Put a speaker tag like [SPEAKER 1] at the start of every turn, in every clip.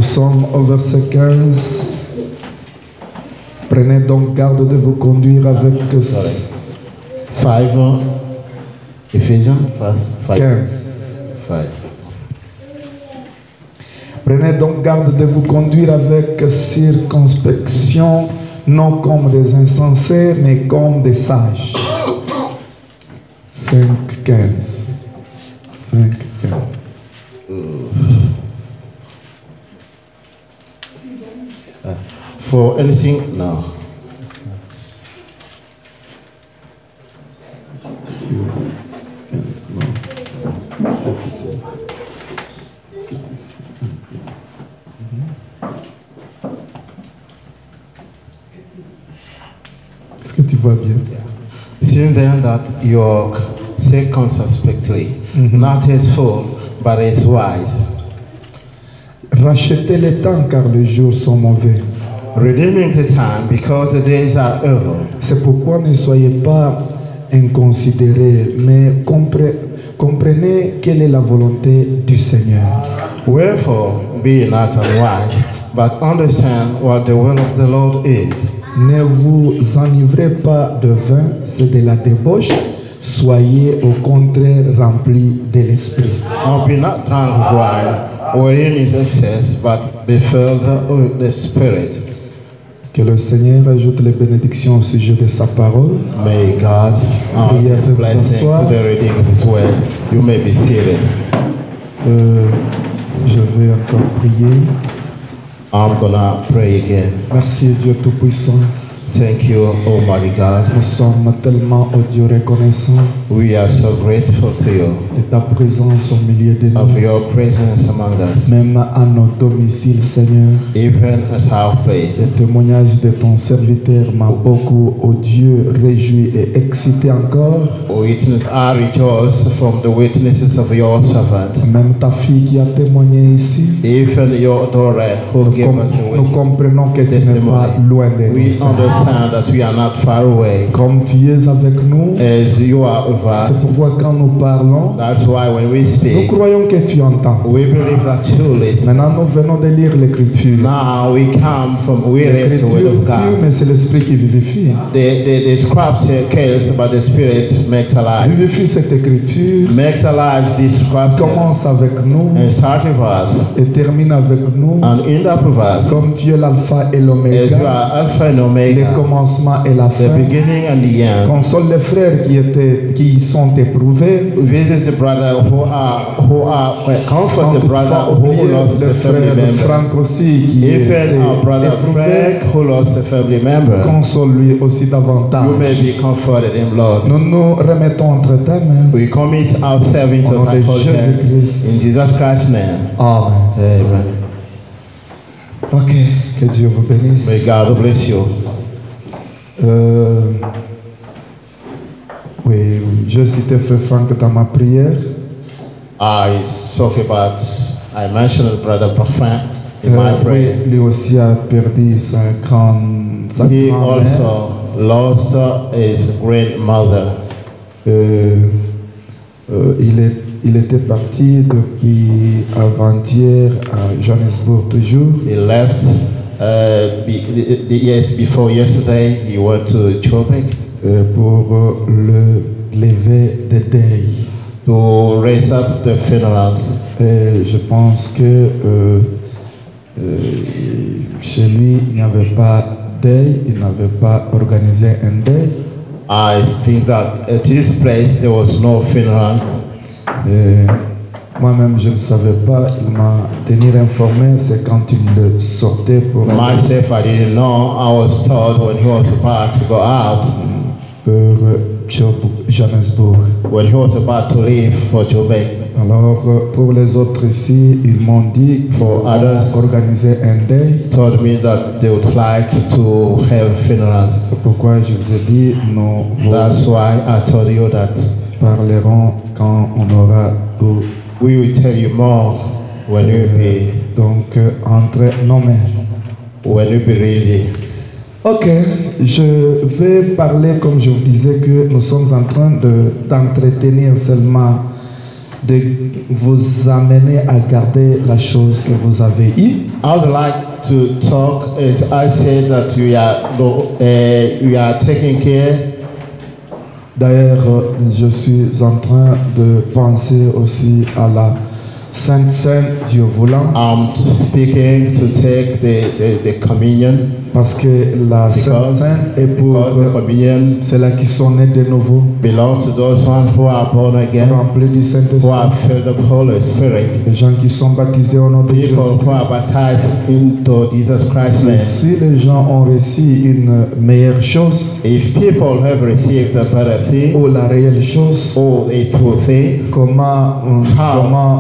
[SPEAKER 1] Nous sommes au verset 15. Prenez donc garde de vous conduire avec
[SPEAKER 2] 5 Ephesians 5. 5.
[SPEAKER 1] Prenez donc garde de vous conduire avec circonspection, non comme des insensés, mais comme des sages. 5, 15. 5, 15.
[SPEAKER 2] For anything, no.
[SPEAKER 1] Est-ce que tu vois bien?
[SPEAKER 2] Seeing then that you circumspectly, not as fool, but as wise.
[SPEAKER 1] Rachetez le temps car les jours sont mauvais.
[SPEAKER 2] Redeeming the time because the days are evil.
[SPEAKER 1] C'est pourquoi ne soyez pas inconsidérés, mais comprenez quelle est la volonté du Seigneur.
[SPEAKER 2] Wherefore, be not unwise, but understand what the will of the Lord is.
[SPEAKER 1] Ne vous enivrez pas de vin, c'est de la débauche. Soyez au contraire remplis de l'esprit.
[SPEAKER 2] Or be not drunk with wine, wherein is excess, but be filled with the Spirit.
[SPEAKER 1] Que le Seigneur ajoute les bénédictions au sujet de sa parole.
[SPEAKER 2] May God add His blessing to the reading of His word. You may be seated.
[SPEAKER 1] Je vais encore prier.
[SPEAKER 2] I'm gonna pray again.
[SPEAKER 1] Merci Dieu Tout-Puissant.
[SPEAKER 2] Thank you, Almighty God.
[SPEAKER 1] Nous sommes tellement, oh Dieu, reconnaissants
[SPEAKER 2] We are so grateful to you
[SPEAKER 1] de ta présence au milieu de
[SPEAKER 2] of
[SPEAKER 1] nous.
[SPEAKER 2] your presence among us,
[SPEAKER 1] Même à nos domiciles, Seigneur.
[SPEAKER 2] even at our
[SPEAKER 1] Le
[SPEAKER 2] place.
[SPEAKER 1] témoignage de ton serviteur m'a beaucoup, oh Dieu, réjoui et excité encore.
[SPEAKER 2] Witness, I rejoice from the witnesses of your servant,
[SPEAKER 1] Même ta fille qui a témoigné ici.
[SPEAKER 2] even your daughter who gave us a
[SPEAKER 1] Nous
[SPEAKER 2] witness.
[SPEAKER 1] comprenons que tu n'es pas loin de nous.
[SPEAKER 2] We
[SPEAKER 1] Seigneur.
[SPEAKER 2] understand that we are not far away,
[SPEAKER 1] Comme tu es avec nous,
[SPEAKER 2] as you are with
[SPEAKER 1] c'est
[SPEAKER 2] us.
[SPEAKER 1] pourquoi quand nous parlons,
[SPEAKER 2] That's why when we
[SPEAKER 1] nous
[SPEAKER 2] speak,
[SPEAKER 1] croyons que tu entends.
[SPEAKER 2] we believe that you listen.
[SPEAKER 1] Maintenant, nous venons de lire l'Écriture.
[SPEAKER 2] Now we come from we read the
[SPEAKER 1] L'Écriture
[SPEAKER 2] word of
[SPEAKER 1] tue,
[SPEAKER 2] God.
[SPEAKER 1] mais c'est l'Esprit qui vivifie.
[SPEAKER 2] The scripture kills, but the Spirit makes alive.
[SPEAKER 1] Vivifie cette Écriture,
[SPEAKER 2] Makes alive this scripture
[SPEAKER 1] commence avec nous
[SPEAKER 2] and start with us
[SPEAKER 1] et termine avec nous.
[SPEAKER 2] and end up with us.
[SPEAKER 1] Comme tu es l'alpha et
[SPEAKER 2] As you
[SPEAKER 1] l'oméga,
[SPEAKER 2] are Alpha and
[SPEAKER 1] le
[SPEAKER 2] Omega,
[SPEAKER 1] commencement et la
[SPEAKER 2] the
[SPEAKER 1] fin.
[SPEAKER 2] beginning and the end.
[SPEAKER 1] Console les frères qui sont éprouvés.
[SPEAKER 2] Visit the brother comfort the brother
[SPEAKER 1] Sans
[SPEAKER 2] who
[SPEAKER 1] oublier
[SPEAKER 2] lost
[SPEAKER 1] le
[SPEAKER 2] the family
[SPEAKER 1] frère
[SPEAKER 2] member.
[SPEAKER 1] Franck aussi qui
[SPEAKER 2] Even our
[SPEAKER 1] est
[SPEAKER 2] brother
[SPEAKER 1] éprouvé.
[SPEAKER 2] Frank who lost a family member,
[SPEAKER 1] Console-lui aussi davantage.
[SPEAKER 2] you may be comforted in Lord.
[SPEAKER 1] Nous nous remettons entre tes mains.
[SPEAKER 2] We commit ourselves into
[SPEAKER 1] Au nom
[SPEAKER 2] thy
[SPEAKER 1] de
[SPEAKER 2] holy hands.
[SPEAKER 1] Jésus-Christ.
[SPEAKER 2] In Jesus Christ's name.
[SPEAKER 1] Amen.
[SPEAKER 2] Amen.
[SPEAKER 1] Ok, que Dieu vous
[SPEAKER 2] May
[SPEAKER 1] bénisse.
[SPEAKER 2] God bless you.
[SPEAKER 1] Oui, je citais Frère Franck dans ma prière.
[SPEAKER 2] I mentioned Brother Parfum in my
[SPEAKER 1] Oui,
[SPEAKER 2] prayer.
[SPEAKER 1] lui aussi a perdu sa
[SPEAKER 2] He
[SPEAKER 1] grand-mère.
[SPEAKER 2] also lost his grandmother.
[SPEAKER 1] Il était parti depuis avant-hier à Johannesburg toujours.
[SPEAKER 2] He left yes, before yesterday. He went to Joburg
[SPEAKER 1] Pour le lever de deuil.
[SPEAKER 2] to raise up the funerals.
[SPEAKER 1] Et je pense que chez lui, il n'y avait pas deuil, il n'avait pas organisé un deuil.
[SPEAKER 2] I think that at his place there was no funerals.
[SPEAKER 1] Et moi-même, je ne savais pas, il m'a tenu informé, c'est quand il le sortait pour aller
[SPEAKER 2] Myself, I didn't know. I was told when he was about to go out,
[SPEAKER 1] pour Johannesburg.
[SPEAKER 2] when he was about to leave for Joburg.
[SPEAKER 1] Alors, pour les autres ici, ils m'ont dit qu'il faut
[SPEAKER 2] others.
[SPEAKER 1] organiser un deuil.
[SPEAKER 2] Told me that they would like to have funerals.
[SPEAKER 1] C'est pourquoi je vous ai dit, nous vous
[SPEAKER 2] That's why I told you that
[SPEAKER 1] parlerons quand on aura tout.
[SPEAKER 2] we will tell you more when we be
[SPEAKER 1] Donc, entre nos mains.
[SPEAKER 2] ready.
[SPEAKER 1] Ok, je vais parler, comme je vous disais, que nous sommes en train d'entretenir seulement de vous amener à garder la chose que vous avez eue.
[SPEAKER 2] I would like to talk as I said that we are taking care.
[SPEAKER 1] D'ailleurs, je suis en train de penser aussi à la Sainte Seine, Dieu voulant,
[SPEAKER 2] I'm speaking to take the communion
[SPEAKER 1] parce que la Sainte Seine est pour
[SPEAKER 2] because the communion
[SPEAKER 1] ceux-là qui sont nés de nouveau,
[SPEAKER 2] belongs to those ones who are born again,
[SPEAKER 1] remplis du
[SPEAKER 2] who
[SPEAKER 1] Saint-Esprit,
[SPEAKER 2] are filled with the Holy Spirit,
[SPEAKER 1] les gens qui sont baptisés au nom de Jésus.
[SPEAKER 2] people who are baptized into Jesus Christ's name.
[SPEAKER 1] Si les gens ont reçu une meilleure chose
[SPEAKER 2] If people have received a better thing
[SPEAKER 1] ou la réelle chose,
[SPEAKER 2] or a true thing,
[SPEAKER 1] comment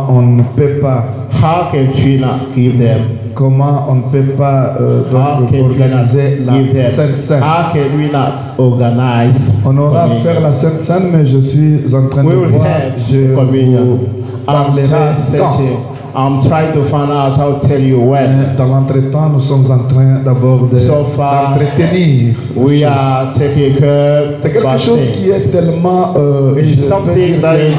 [SPEAKER 1] on ne peut pas,
[SPEAKER 2] how can we not give them?
[SPEAKER 1] comment on ne peut pas
[SPEAKER 2] How
[SPEAKER 1] donc
[SPEAKER 2] can we not
[SPEAKER 1] organiser
[SPEAKER 2] give
[SPEAKER 1] la
[SPEAKER 2] them?
[SPEAKER 1] Sainte Seine?
[SPEAKER 2] How can we not organize?
[SPEAKER 1] On aura à
[SPEAKER 2] communion?
[SPEAKER 1] faire la Sainte Seine, mais je suis en train
[SPEAKER 2] We
[SPEAKER 1] de
[SPEAKER 2] will
[SPEAKER 1] voir,
[SPEAKER 2] have
[SPEAKER 1] je
[SPEAKER 2] communion.
[SPEAKER 1] vous
[SPEAKER 2] I'm
[SPEAKER 1] parlerai
[SPEAKER 2] just
[SPEAKER 1] quand.
[SPEAKER 2] searching. I'm trying to find out. I'll tell you when.
[SPEAKER 1] Mais dans l'entretemps, nous sommes en train d'abord
[SPEAKER 2] So far,
[SPEAKER 1] d'entretenir.
[SPEAKER 2] We are taking care
[SPEAKER 1] C'est quelque
[SPEAKER 2] of
[SPEAKER 1] chose
[SPEAKER 2] things.
[SPEAKER 1] qui est tellement...
[SPEAKER 2] It
[SPEAKER 1] je
[SPEAKER 2] is
[SPEAKER 1] vais
[SPEAKER 2] something
[SPEAKER 1] dire
[SPEAKER 2] that
[SPEAKER 1] que
[SPEAKER 2] is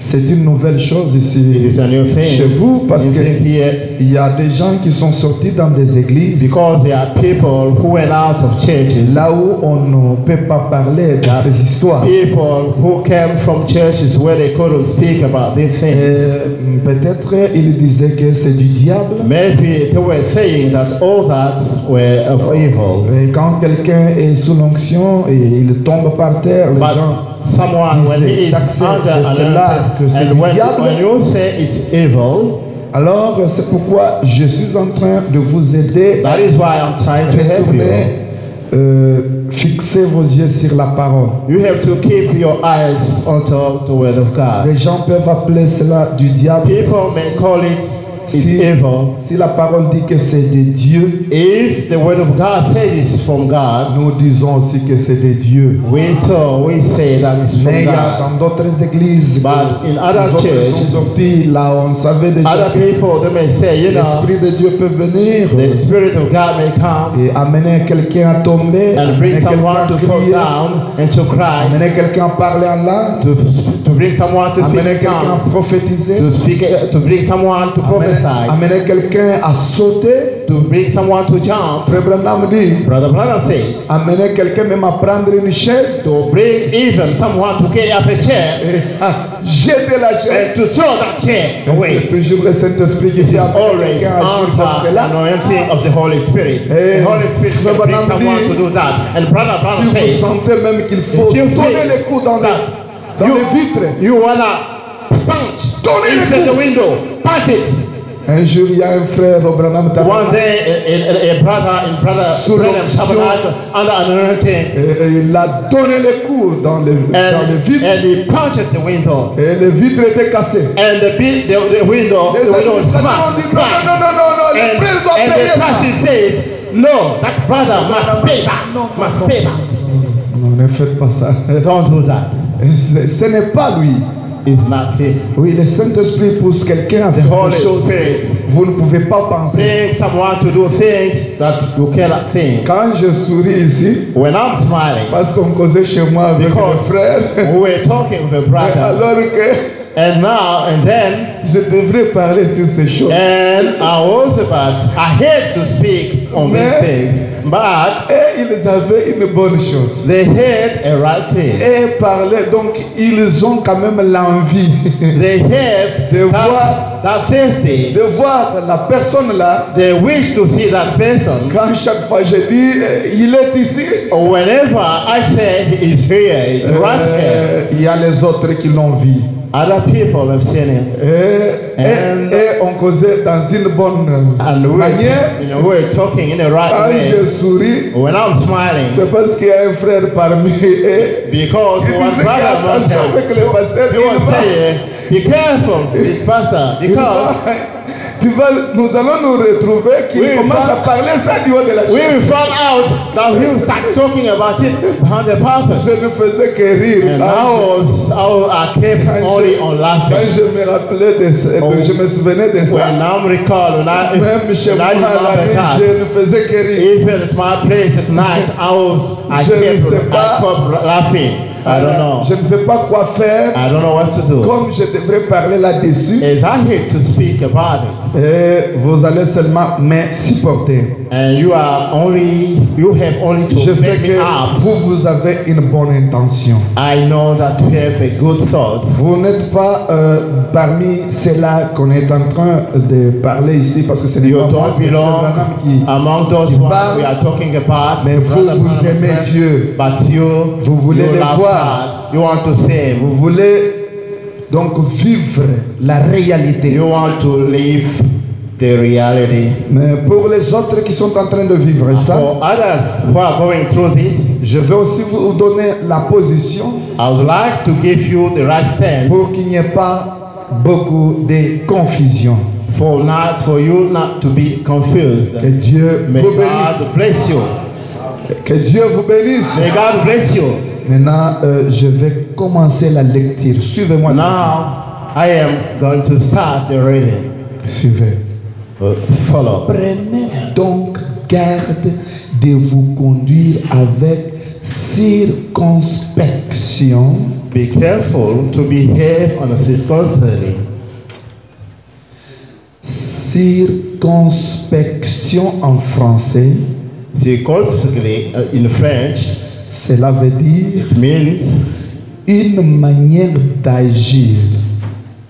[SPEAKER 1] c'est une nouvelle chose
[SPEAKER 2] it
[SPEAKER 1] ici
[SPEAKER 2] is a new thing.
[SPEAKER 1] chez vous parce
[SPEAKER 2] You think
[SPEAKER 1] qu'il
[SPEAKER 2] here
[SPEAKER 1] y a des gens qui sont sortis dans des églises
[SPEAKER 2] because there are people who went out of churches.
[SPEAKER 1] là où on ne peut pas parler de
[SPEAKER 2] Yeah.
[SPEAKER 1] ces histoires.
[SPEAKER 2] People who came from churches where they couldn't speak about these things.
[SPEAKER 1] Peut-être ils disaient que c'est du diable.
[SPEAKER 2] Maybe they were saying that all that were of evil.
[SPEAKER 1] Et quand quelqu'un est sous l'onction et il tombe par terre, les
[SPEAKER 2] But
[SPEAKER 1] gens
[SPEAKER 2] someone, when he is
[SPEAKER 1] d'accepter
[SPEAKER 2] under
[SPEAKER 1] que c'est là, que c'est
[SPEAKER 2] and
[SPEAKER 1] du
[SPEAKER 2] when
[SPEAKER 1] diable.
[SPEAKER 2] you say it's evil,
[SPEAKER 1] Alors c'est pourquoi je suis en train de vous aider à
[SPEAKER 2] that is why I'm trying to help you.
[SPEAKER 1] retourner, fixer vos yeux sur la parole.
[SPEAKER 2] You have to keep your eyes onto the word of God.
[SPEAKER 1] Les gens peuvent appeler cela du diable.
[SPEAKER 2] People may call it it's
[SPEAKER 1] Si,
[SPEAKER 2] evil.
[SPEAKER 1] si la parole dit que c'est de Dieu,
[SPEAKER 2] If the word of God says it's from God,
[SPEAKER 1] nous disons aussi que c'est de Dieu.
[SPEAKER 2] we say that it's from
[SPEAKER 1] Mais il y a
[SPEAKER 2] God.
[SPEAKER 1] dans d'autres églises,
[SPEAKER 2] But in other
[SPEAKER 1] les autres
[SPEAKER 2] churches,
[SPEAKER 1] sont sortis, là on savait déjà
[SPEAKER 2] other
[SPEAKER 1] que
[SPEAKER 2] people, they may say, you know,
[SPEAKER 1] l'Esprit de Dieu peut venir
[SPEAKER 2] the Spirit of God may come
[SPEAKER 1] et amener quelqu'un à tomber,
[SPEAKER 2] and bring
[SPEAKER 1] amener quelqu'un
[SPEAKER 2] someone
[SPEAKER 1] à
[SPEAKER 2] to fall
[SPEAKER 1] crier,
[SPEAKER 2] down and to cry,
[SPEAKER 1] amener quelqu'un à parler en langue,
[SPEAKER 2] to bring someone to
[SPEAKER 1] amener
[SPEAKER 2] speak
[SPEAKER 1] quelqu'un à
[SPEAKER 2] tongues,
[SPEAKER 1] prophétiser,
[SPEAKER 2] to bring someone to prophesy,
[SPEAKER 1] amener quelqu'un à sauter.
[SPEAKER 2] to bring someone to jump.
[SPEAKER 1] Frère Branham dit,
[SPEAKER 2] Brother Branham says,
[SPEAKER 1] amener quelqu'un même à prendre une chaise,
[SPEAKER 2] to bring even someone to carry up a chair
[SPEAKER 1] et à jeter la chaise.
[SPEAKER 2] and to throw that chair
[SPEAKER 1] C'est
[SPEAKER 2] away.
[SPEAKER 1] toujours le Saint-Esprit qui
[SPEAKER 2] It is
[SPEAKER 1] fait amener
[SPEAKER 2] always
[SPEAKER 1] quelqu'un à agir comme
[SPEAKER 2] under the
[SPEAKER 1] cela.
[SPEAKER 2] anointing of the Holy Spirit.
[SPEAKER 1] Eh,
[SPEAKER 2] The Holy Spirit
[SPEAKER 1] Frère
[SPEAKER 2] can bring
[SPEAKER 1] Branham
[SPEAKER 2] someone
[SPEAKER 1] dit,
[SPEAKER 2] to do that. And Brother
[SPEAKER 1] Si
[SPEAKER 2] Branham
[SPEAKER 1] vous
[SPEAKER 2] says,
[SPEAKER 1] sentez même qu'il faut
[SPEAKER 2] if you
[SPEAKER 1] donner
[SPEAKER 2] feel
[SPEAKER 1] les coups dans
[SPEAKER 2] that
[SPEAKER 1] les vitres,
[SPEAKER 2] you wanna punch
[SPEAKER 1] Donnez les
[SPEAKER 2] into the
[SPEAKER 1] coups.
[SPEAKER 2] window, punch it.
[SPEAKER 1] un jour il y a un frère au Branham
[SPEAKER 2] One
[SPEAKER 1] Tabernacle,
[SPEAKER 2] day, a brother in
[SPEAKER 1] Sous
[SPEAKER 2] Branham
[SPEAKER 1] l'onction.
[SPEAKER 2] Tabernacle under anointing,
[SPEAKER 1] et il a donné les coups dans les vitres,
[SPEAKER 2] and he punched the window,
[SPEAKER 1] et les vitres étaient cassées.
[SPEAKER 2] and the window
[SPEAKER 1] Les
[SPEAKER 2] was
[SPEAKER 1] administrateurs ont dit
[SPEAKER 2] smashed.
[SPEAKER 1] non, les frères doivent
[SPEAKER 2] And
[SPEAKER 1] payer
[SPEAKER 2] the
[SPEAKER 1] ça.
[SPEAKER 2] pastor says, no, that brother must pay back, must pay back.
[SPEAKER 1] Non, ne faites pas ça.
[SPEAKER 2] Don't do that.
[SPEAKER 1] Ce n'est pas lui.
[SPEAKER 2] It's not him.
[SPEAKER 1] Oui, le Saint-Esprit pousse quelqu'un à
[SPEAKER 2] The
[SPEAKER 1] faire
[SPEAKER 2] Holy
[SPEAKER 1] des choses.
[SPEAKER 2] Spirit
[SPEAKER 1] Vous ne pouvez pas penser.
[SPEAKER 2] brings someone to do things that you cannot think.
[SPEAKER 1] Quand je souris ici,
[SPEAKER 2] When I'm smiling,
[SPEAKER 1] parce qu'on causait chez moi avec
[SPEAKER 2] Because
[SPEAKER 1] mes frères,
[SPEAKER 2] we were talking with a brother,
[SPEAKER 1] alors que
[SPEAKER 2] and now and then,
[SPEAKER 1] je devrais parler sur ces choses.
[SPEAKER 2] and I was about, I hate to speak on these things, but
[SPEAKER 1] Et ils avaient une bonne chose.
[SPEAKER 2] they had a right thing.
[SPEAKER 1] Et parlaient, donc ils ont quand même l'envie
[SPEAKER 2] They have
[SPEAKER 1] de voir,
[SPEAKER 2] that thirsty.
[SPEAKER 1] de voir la personne là.
[SPEAKER 2] They wish to see that person.
[SPEAKER 1] Quand chaque fois je dis, il est ici,
[SPEAKER 2] Whenever I say he is here, he's right here.
[SPEAKER 1] il y a les autres qui l'ont vu.
[SPEAKER 2] Other people have seen him.
[SPEAKER 1] Et on causait dans une bonne
[SPEAKER 2] And
[SPEAKER 1] manière.
[SPEAKER 2] we're talking in the right
[SPEAKER 1] Quand
[SPEAKER 2] way.
[SPEAKER 1] je souris,
[SPEAKER 2] When I'm smiling,
[SPEAKER 1] c'est parce qu'il y a un frère parmi eux.
[SPEAKER 2] because
[SPEAKER 1] Il
[SPEAKER 2] one
[SPEAKER 1] disait
[SPEAKER 2] brother
[SPEAKER 1] attention
[SPEAKER 2] among
[SPEAKER 1] avec
[SPEAKER 2] them,
[SPEAKER 1] le pasteur.
[SPEAKER 2] he was saying, be careful, this pastor, because
[SPEAKER 1] Nous allons nous retrouver qu'il
[SPEAKER 2] Oui,
[SPEAKER 1] commence
[SPEAKER 2] ça-
[SPEAKER 1] à parler ça du haut de la
[SPEAKER 2] we
[SPEAKER 1] chaise.
[SPEAKER 2] will find out that he will start talking about it behind the pulpit.
[SPEAKER 1] Je ne faisais que rire.
[SPEAKER 2] And I kept only on
[SPEAKER 1] Quand
[SPEAKER 2] laughing.
[SPEAKER 1] je me rappelais je me souvenais de ça.
[SPEAKER 2] When I'm recalled,
[SPEAKER 1] Même chez
[SPEAKER 2] when
[SPEAKER 1] moi,
[SPEAKER 2] I
[SPEAKER 1] la
[SPEAKER 2] remember
[SPEAKER 1] nuit,
[SPEAKER 2] that,
[SPEAKER 1] je ne faisais que rire.
[SPEAKER 2] even at my place at night, I
[SPEAKER 1] Je ne sais pas.
[SPEAKER 2] kept laughing. I don't know.
[SPEAKER 1] Je ne sais pas quoi faire.
[SPEAKER 2] I don't know what to do.
[SPEAKER 1] Comme je devrais parler là-dessus.
[SPEAKER 2] As I hate to speak about it.
[SPEAKER 1] Et vous allez seulement me supporter.
[SPEAKER 2] And you have only
[SPEAKER 1] Je
[SPEAKER 2] to
[SPEAKER 1] sais
[SPEAKER 2] make me
[SPEAKER 1] que
[SPEAKER 2] up.
[SPEAKER 1] vous avez une bonne intention.
[SPEAKER 2] I know that you have a good thought.
[SPEAKER 1] Vous n'êtes pas parmi ceux-là qu'on est en train de parler ici parce que c'est
[SPEAKER 2] You
[SPEAKER 1] pas moi,
[SPEAKER 2] don't
[SPEAKER 1] c'est
[SPEAKER 2] belong
[SPEAKER 1] Branham qui
[SPEAKER 2] among those
[SPEAKER 1] qui
[SPEAKER 2] ones
[SPEAKER 1] parle.
[SPEAKER 2] we are talking about.
[SPEAKER 1] Mais vous,
[SPEAKER 2] Brother
[SPEAKER 1] vous
[SPEAKER 2] Branham
[SPEAKER 1] aimez
[SPEAKER 2] said,
[SPEAKER 1] Dieu.
[SPEAKER 2] But
[SPEAKER 1] Vous voulez
[SPEAKER 2] you
[SPEAKER 1] le
[SPEAKER 2] love
[SPEAKER 1] voir.
[SPEAKER 2] God. You want to save.
[SPEAKER 1] Vous voulez donc vivre la réalité.
[SPEAKER 2] You want to live the reality.
[SPEAKER 1] Mais pour les autres qui sont en train de vivre ça,
[SPEAKER 2] For others who are going through this,
[SPEAKER 1] je vais aussi vous donner la position
[SPEAKER 2] I would like to give you the right stand
[SPEAKER 1] pour qu'il n'y ait pas beaucoup de confusion.
[SPEAKER 2] for you not to be confused.
[SPEAKER 1] Que Dieu
[SPEAKER 2] May
[SPEAKER 1] vous
[SPEAKER 2] God
[SPEAKER 1] bénisse.
[SPEAKER 2] bless you.
[SPEAKER 1] Que Dieu vous bénisse.
[SPEAKER 2] May God bless you.
[SPEAKER 1] Maintenant, je vais commencer la lecture. Suivez-moi.
[SPEAKER 2] Now, I am going to start the reading.
[SPEAKER 1] Suivez.
[SPEAKER 2] Follow.
[SPEAKER 1] Prenez donc garde de vous conduire avec circonspection.
[SPEAKER 2] Be careful to behave circumspectly.
[SPEAKER 1] Circonspection en français,
[SPEAKER 2] Circumspectly in French,
[SPEAKER 1] cela veut dire
[SPEAKER 2] it means
[SPEAKER 1] une manière d'agir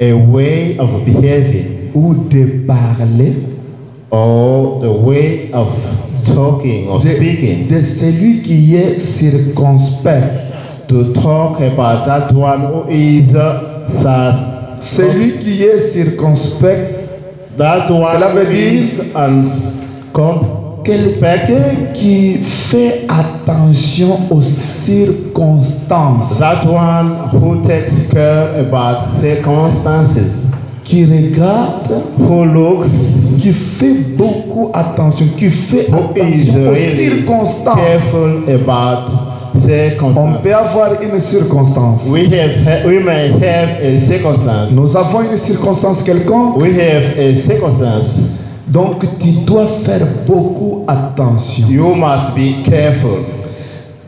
[SPEAKER 2] a way of behaving
[SPEAKER 1] ou de parler
[SPEAKER 2] or the way of talking or speaking.
[SPEAKER 1] de celui qui est circonspect.
[SPEAKER 2] To talk about that one who is
[SPEAKER 1] Celui qui est circonspect,
[SPEAKER 2] that one
[SPEAKER 1] Cela veut
[SPEAKER 2] who
[SPEAKER 1] dire
[SPEAKER 2] is
[SPEAKER 1] quelqu'un qui fait attention aux circonstances,
[SPEAKER 2] that one who takes care about circumstances,
[SPEAKER 1] qui regarde,
[SPEAKER 2] who looks,
[SPEAKER 1] qui fait beaucoup attention, qui fait
[SPEAKER 2] who is
[SPEAKER 1] attention aux
[SPEAKER 2] really
[SPEAKER 1] circonstances.
[SPEAKER 2] careful about
[SPEAKER 1] On
[SPEAKER 2] circumstances.
[SPEAKER 1] peut avoir une circonstance.
[SPEAKER 2] We may have a circumstance.
[SPEAKER 1] Nous avons une circonstance quelconque,
[SPEAKER 2] We have a circumstance.
[SPEAKER 1] donc tu dois faire beaucoup attention.
[SPEAKER 2] You must be careful.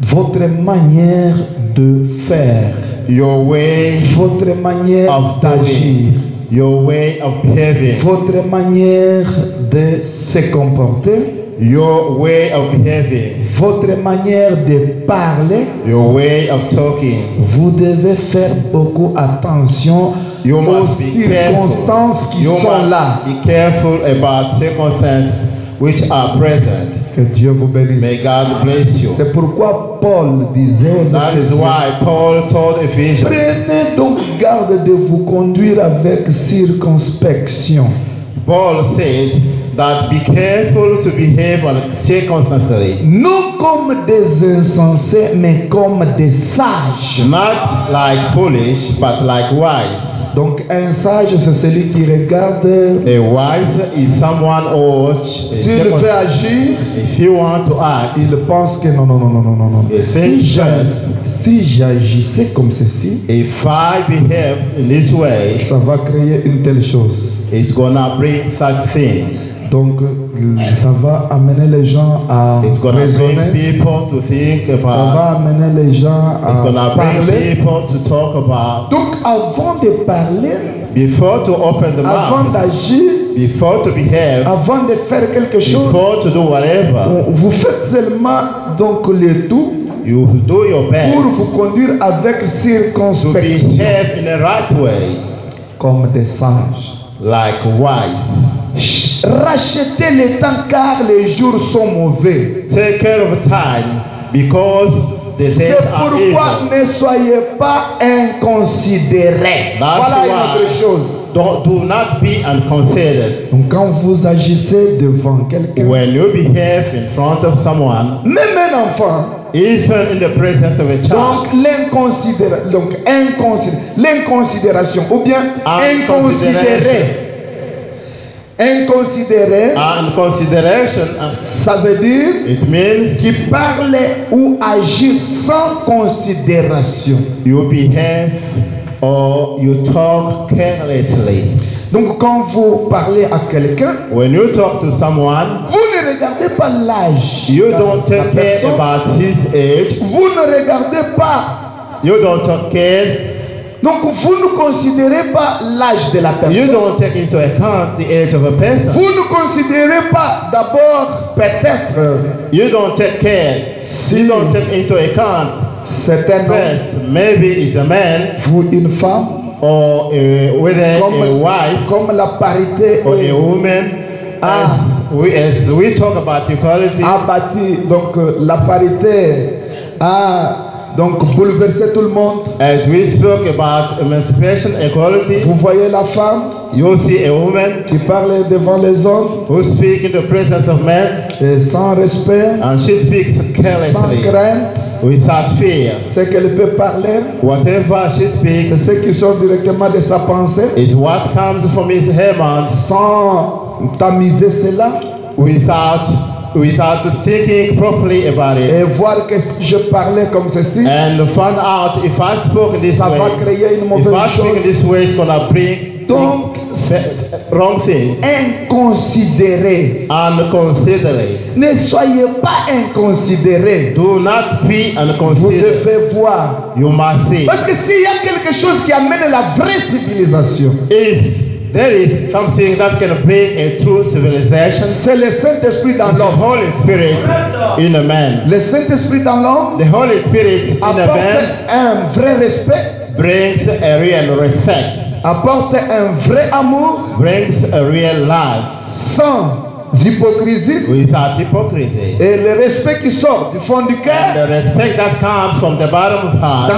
[SPEAKER 1] Votre manière de faire,
[SPEAKER 2] Your way
[SPEAKER 1] votre manière
[SPEAKER 2] of
[SPEAKER 1] d'agir,
[SPEAKER 2] doing, your way of behaving,
[SPEAKER 1] votre manière de se comporter,
[SPEAKER 2] your way of behaving,
[SPEAKER 1] votre manière de parler,
[SPEAKER 2] your way of talking.
[SPEAKER 1] vous devez faire beaucoup attention
[SPEAKER 2] You
[SPEAKER 1] aux
[SPEAKER 2] must be
[SPEAKER 1] circonstances
[SPEAKER 2] careful.
[SPEAKER 1] qui
[SPEAKER 2] You
[SPEAKER 1] sont
[SPEAKER 2] must
[SPEAKER 1] là.
[SPEAKER 2] be careful about circumstances which are present.
[SPEAKER 1] Que Dieu vous
[SPEAKER 2] May
[SPEAKER 1] bénisse.
[SPEAKER 2] God bless you.
[SPEAKER 1] C'est pourquoi Paul disait aux
[SPEAKER 2] That is
[SPEAKER 1] Éphésiens,
[SPEAKER 2] why Paul told Ephesians,
[SPEAKER 1] prenez donc garde de vous conduire avec circonspection.
[SPEAKER 2] Paul said that be careful to behave circumspectly,
[SPEAKER 1] Non comme des insensés, mais comme des sages.
[SPEAKER 2] not like foolish, but like wise.
[SPEAKER 1] Donc un sage, c'est celui qui regarde.
[SPEAKER 2] A wise is someone who,
[SPEAKER 1] S'il veut agir,
[SPEAKER 2] if you want to act,
[SPEAKER 1] il pense que non.
[SPEAKER 2] you think
[SPEAKER 1] Si j'agissais comme ceci,
[SPEAKER 2] if I behave in this way,
[SPEAKER 1] ça va créer une telle chose.
[SPEAKER 2] it's gonna bring such thing.
[SPEAKER 1] Donc ça va amener les gens à
[SPEAKER 2] It's gonna bring
[SPEAKER 1] raisonner.
[SPEAKER 2] people to think
[SPEAKER 1] Ça
[SPEAKER 2] about.
[SPEAKER 1] va amener les gens
[SPEAKER 2] It's
[SPEAKER 1] à
[SPEAKER 2] gonna bring
[SPEAKER 1] parler.
[SPEAKER 2] people to talk about.
[SPEAKER 1] Donc avant de parler,
[SPEAKER 2] Before to open the
[SPEAKER 1] avant
[SPEAKER 2] mouth,
[SPEAKER 1] d'agir,
[SPEAKER 2] before to behave,
[SPEAKER 1] avant de faire quelque chose,
[SPEAKER 2] before to do whatever,
[SPEAKER 1] vous faites seulement donc le tout
[SPEAKER 2] you do your
[SPEAKER 1] pour
[SPEAKER 2] best
[SPEAKER 1] vous conduire avec
[SPEAKER 2] to
[SPEAKER 1] circonspection,
[SPEAKER 2] behave in the right way,
[SPEAKER 1] comme des sages.
[SPEAKER 2] like wise.
[SPEAKER 1] Rachetez le temps car les jours sont mauvais.
[SPEAKER 2] Take care of time because the days
[SPEAKER 1] C'est
[SPEAKER 2] are
[SPEAKER 1] pourquoi
[SPEAKER 2] evil.
[SPEAKER 1] ne soyez pas inconsidérés. Voilà une autre chose.
[SPEAKER 2] Do not be unconsidered.
[SPEAKER 1] Donc quand vous agissez devant quelqu'un,
[SPEAKER 2] When you behave in front of someone,
[SPEAKER 1] même un enfant,
[SPEAKER 2] even in the presence of a child,
[SPEAKER 1] donc l'inconsidération ou bien inconsidéré. Inconsidéré,
[SPEAKER 2] and consideration,
[SPEAKER 1] ça veut dire
[SPEAKER 2] it means
[SPEAKER 1] qui parle ou agit sans considération.
[SPEAKER 2] you behave or you talk carelessly.
[SPEAKER 1] Donc quand vous parlez à quelqu'un,
[SPEAKER 2] When you talk to someone,
[SPEAKER 1] vous ne regardez pas l'âge.
[SPEAKER 2] you
[SPEAKER 1] de
[SPEAKER 2] don't
[SPEAKER 1] la
[SPEAKER 2] take care
[SPEAKER 1] personne.
[SPEAKER 2] about his age.
[SPEAKER 1] Vous ne regardez pas
[SPEAKER 2] You don't take care.
[SPEAKER 1] Donc vous ne considérez pas l'âge de la
[SPEAKER 2] You
[SPEAKER 1] personne.
[SPEAKER 2] don't take into account the age of a person.
[SPEAKER 1] Vous ne considérez pas d'abord peut-être
[SPEAKER 2] You don't take care.
[SPEAKER 1] Si
[SPEAKER 2] You don't take into account
[SPEAKER 1] c'est un homme,
[SPEAKER 2] first, maybe it's a man
[SPEAKER 1] vous une femme,
[SPEAKER 2] or whether a
[SPEAKER 1] comme,
[SPEAKER 2] wife
[SPEAKER 1] comme la parité
[SPEAKER 2] or
[SPEAKER 1] est
[SPEAKER 2] a woman.
[SPEAKER 1] Ah.
[SPEAKER 2] As we talk about equality,
[SPEAKER 1] abattu, donc la parité a donc bouleversé tout le monde.
[SPEAKER 2] as we spoke about emancipation, equality,
[SPEAKER 1] Vous voyez la femme
[SPEAKER 2] you see a woman
[SPEAKER 1] qui parle devant les hommes
[SPEAKER 2] who speaks in the presence of men,
[SPEAKER 1] et sans respect,
[SPEAKER 2] and she speaks
[SPEAKER 1] sans
[SPEAKER 2] carelessly,
[SPEAKER 1] crainte.
[SPEAKER 2] without fear.
[SPEAKER 1] Ce qu'elle peut parler,
[SPEAKER 2] Whatever she
[SPEAKER 1] c'est
[SPEAKER 2] speaks
[SPEAKER 1] ce qui sort directement de sa pensée,
[SPEAKER 2] is what comes from her mouth,
[SPEAKER 1] sans tamiser cela
[SPEAKER 2] without thinking properly about it,
[SPEAKER 1] et voir que si je parlais comme ceci,
[SPEAKER 2] and find out if I spoke this
[SPEAKER 1] ça va
[SPEAKER 2] way,
[SPEAKER 1] créer une
[SPEAKER 2] if
[SPEAKER 1] mauvaise
[SPEAKER 2] I speak
[SPEAKER 1] chose.
[SPEAKER 2] this way, it's gonna bring
[SPEAKER 1] Donc,
[SPEAKER 2] wrong thing.
[SPEAKER 1] inconsidéré.
[SPEAKER 2] Unconsiderate.
[SPEAKER 1] Ne soyez pas inconsidéré.
[SPEAKER 2] Do not be
[SPEAKER 1] Vous
[SPEAKER 2] unconsiderate.
[SPEAKER 1] devez voir.
[SPEAKER 2] You must see.
[SPEAKER 1] Parce que s'il y a quelque chose qui amène la vraie civilisation,
[SPEAKER 2] If there is something that can bring a true civilization,
[SPEAKER 1] c'est le Saint-Esprit dans
[SPEAKER 2] the
[SPEAKER 1] l'homme.
[SPEAKER 2] Holy Spirit in a man.
[SPEAKER 1] Le Saint-Esprit dans l'homme
[SPEAKER 2] The Holy Spirit in a
[SPEAKER 1] apporte
[SPEAKER 2] man
[SPEAKER 1] un vrai respect,
[SPEAKER 2] brings a real respect,
[SPEAKER 1] apporte un vrai amour,
[SPEAKER 2] brings a real love
[SPEAKER 1] sans hypocrisie.
[SPEAKER 2] without hypocrisy.
[SPEAKER 1] Et le respect qui sort du fond du
[SPEAKER 2] And
[SPEAKER 1] cœur,
[SPEAKER 2] the respect that comes from the bottom of heart,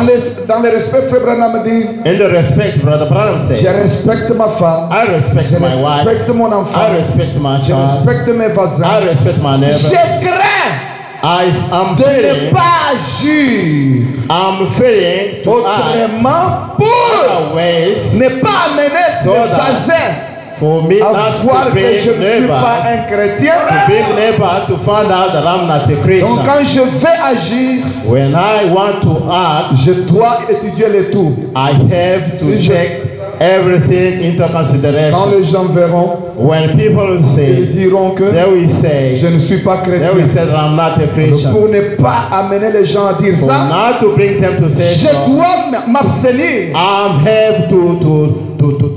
[SPEAKER 1] dans le respect, Frère Branham dit,
[SPEAKER 2] in the respect, Brother Branham
[SPEAKER 1] je
[SPEAKER 2] said,
[SPEAKER 1] respecte ma femme,
[SPEAKER 2] I respect
[SPEAKER 1] je
[SPEAKER 2] my wife,
[SPEAKER 1] respecte mon enfant,
[SPEAKER 2] I respect my
[SPEAKER 1] je
[SPEAKER 2] child,
[SPEAKER 1] respecte mes voisins.
[SPEAKER 2] I respect my neighbor.
[SPEAKER 1] Je crains
[SPEAKER 2] I'm
[SPEAKER 1] de ne
[SPEAKER 2] feeling,
[SPEAKER 1] pas agir
[SPEAKER 2] I'm feeling to act
[SPEAKER 1] autrement pour
[SPEAKER 2] other ways
[SPEAKER 1] ne pas amener
[SPEAKER 2] So
[SPEAKER 1] mes
[SPEAKER 2] that
[SPEAKER 1] voisins
[SPEAKER 2] for me
[SPEAKER 1] à
[SPEAKER 2] not
[SPEAKER 1] voir
[SPEAKER 2] to
[SPEAKER 1] que je
[SPEAKER 2] bring
[SPEAKER 1] ne suis pas
[SPEAKER 2] neighbor,
[SPEAKER 1] un chrétien.
[SPEAKER 2] to bring neighbor to find out that I'm not a
[SPEAKER 1] Donc
[SPEAKER 2] Christian.
[SPEAKER 1] quand je vais agir,
[SPEAKER 2] When I want to act,
[SPEAKER 1] je dois étudier le tout.
[SPEAKER 2] I have to
[SPEAKER 1] Si je-
[SPEAKER 2] take everything into
[SPEAKER 1] Quand
[SPEAKER 2] consideration.
[SPEAKER 1] les gens verront,
[SPEAKER 2] When people
[SPEAKER 1] ils
[SPEAKER 2] say,
[SPEAKER 1] diront que
[SPEAKER 2] they will say,
[SPEAKER 1] je ne suis pas
[SPEAKER 2] they will
[SPEAKER 1] chrétien.
[SPEAKER 2] say that I'm not a
[SPEAKER 1] Donc,
[SPEAKER 2] Christian.
[SPEAKER 1] pour ne pas amener les gens à dire
[SPEAKER 2] For
[SPEAKER 1] ça,
[SPEAKER 2] not to bring them to say
[SPEAKER 1] je
[SPEAKER 2] so,
[SPEAKER 1] dois m'abstenir.
[SPEAKER 2] I have to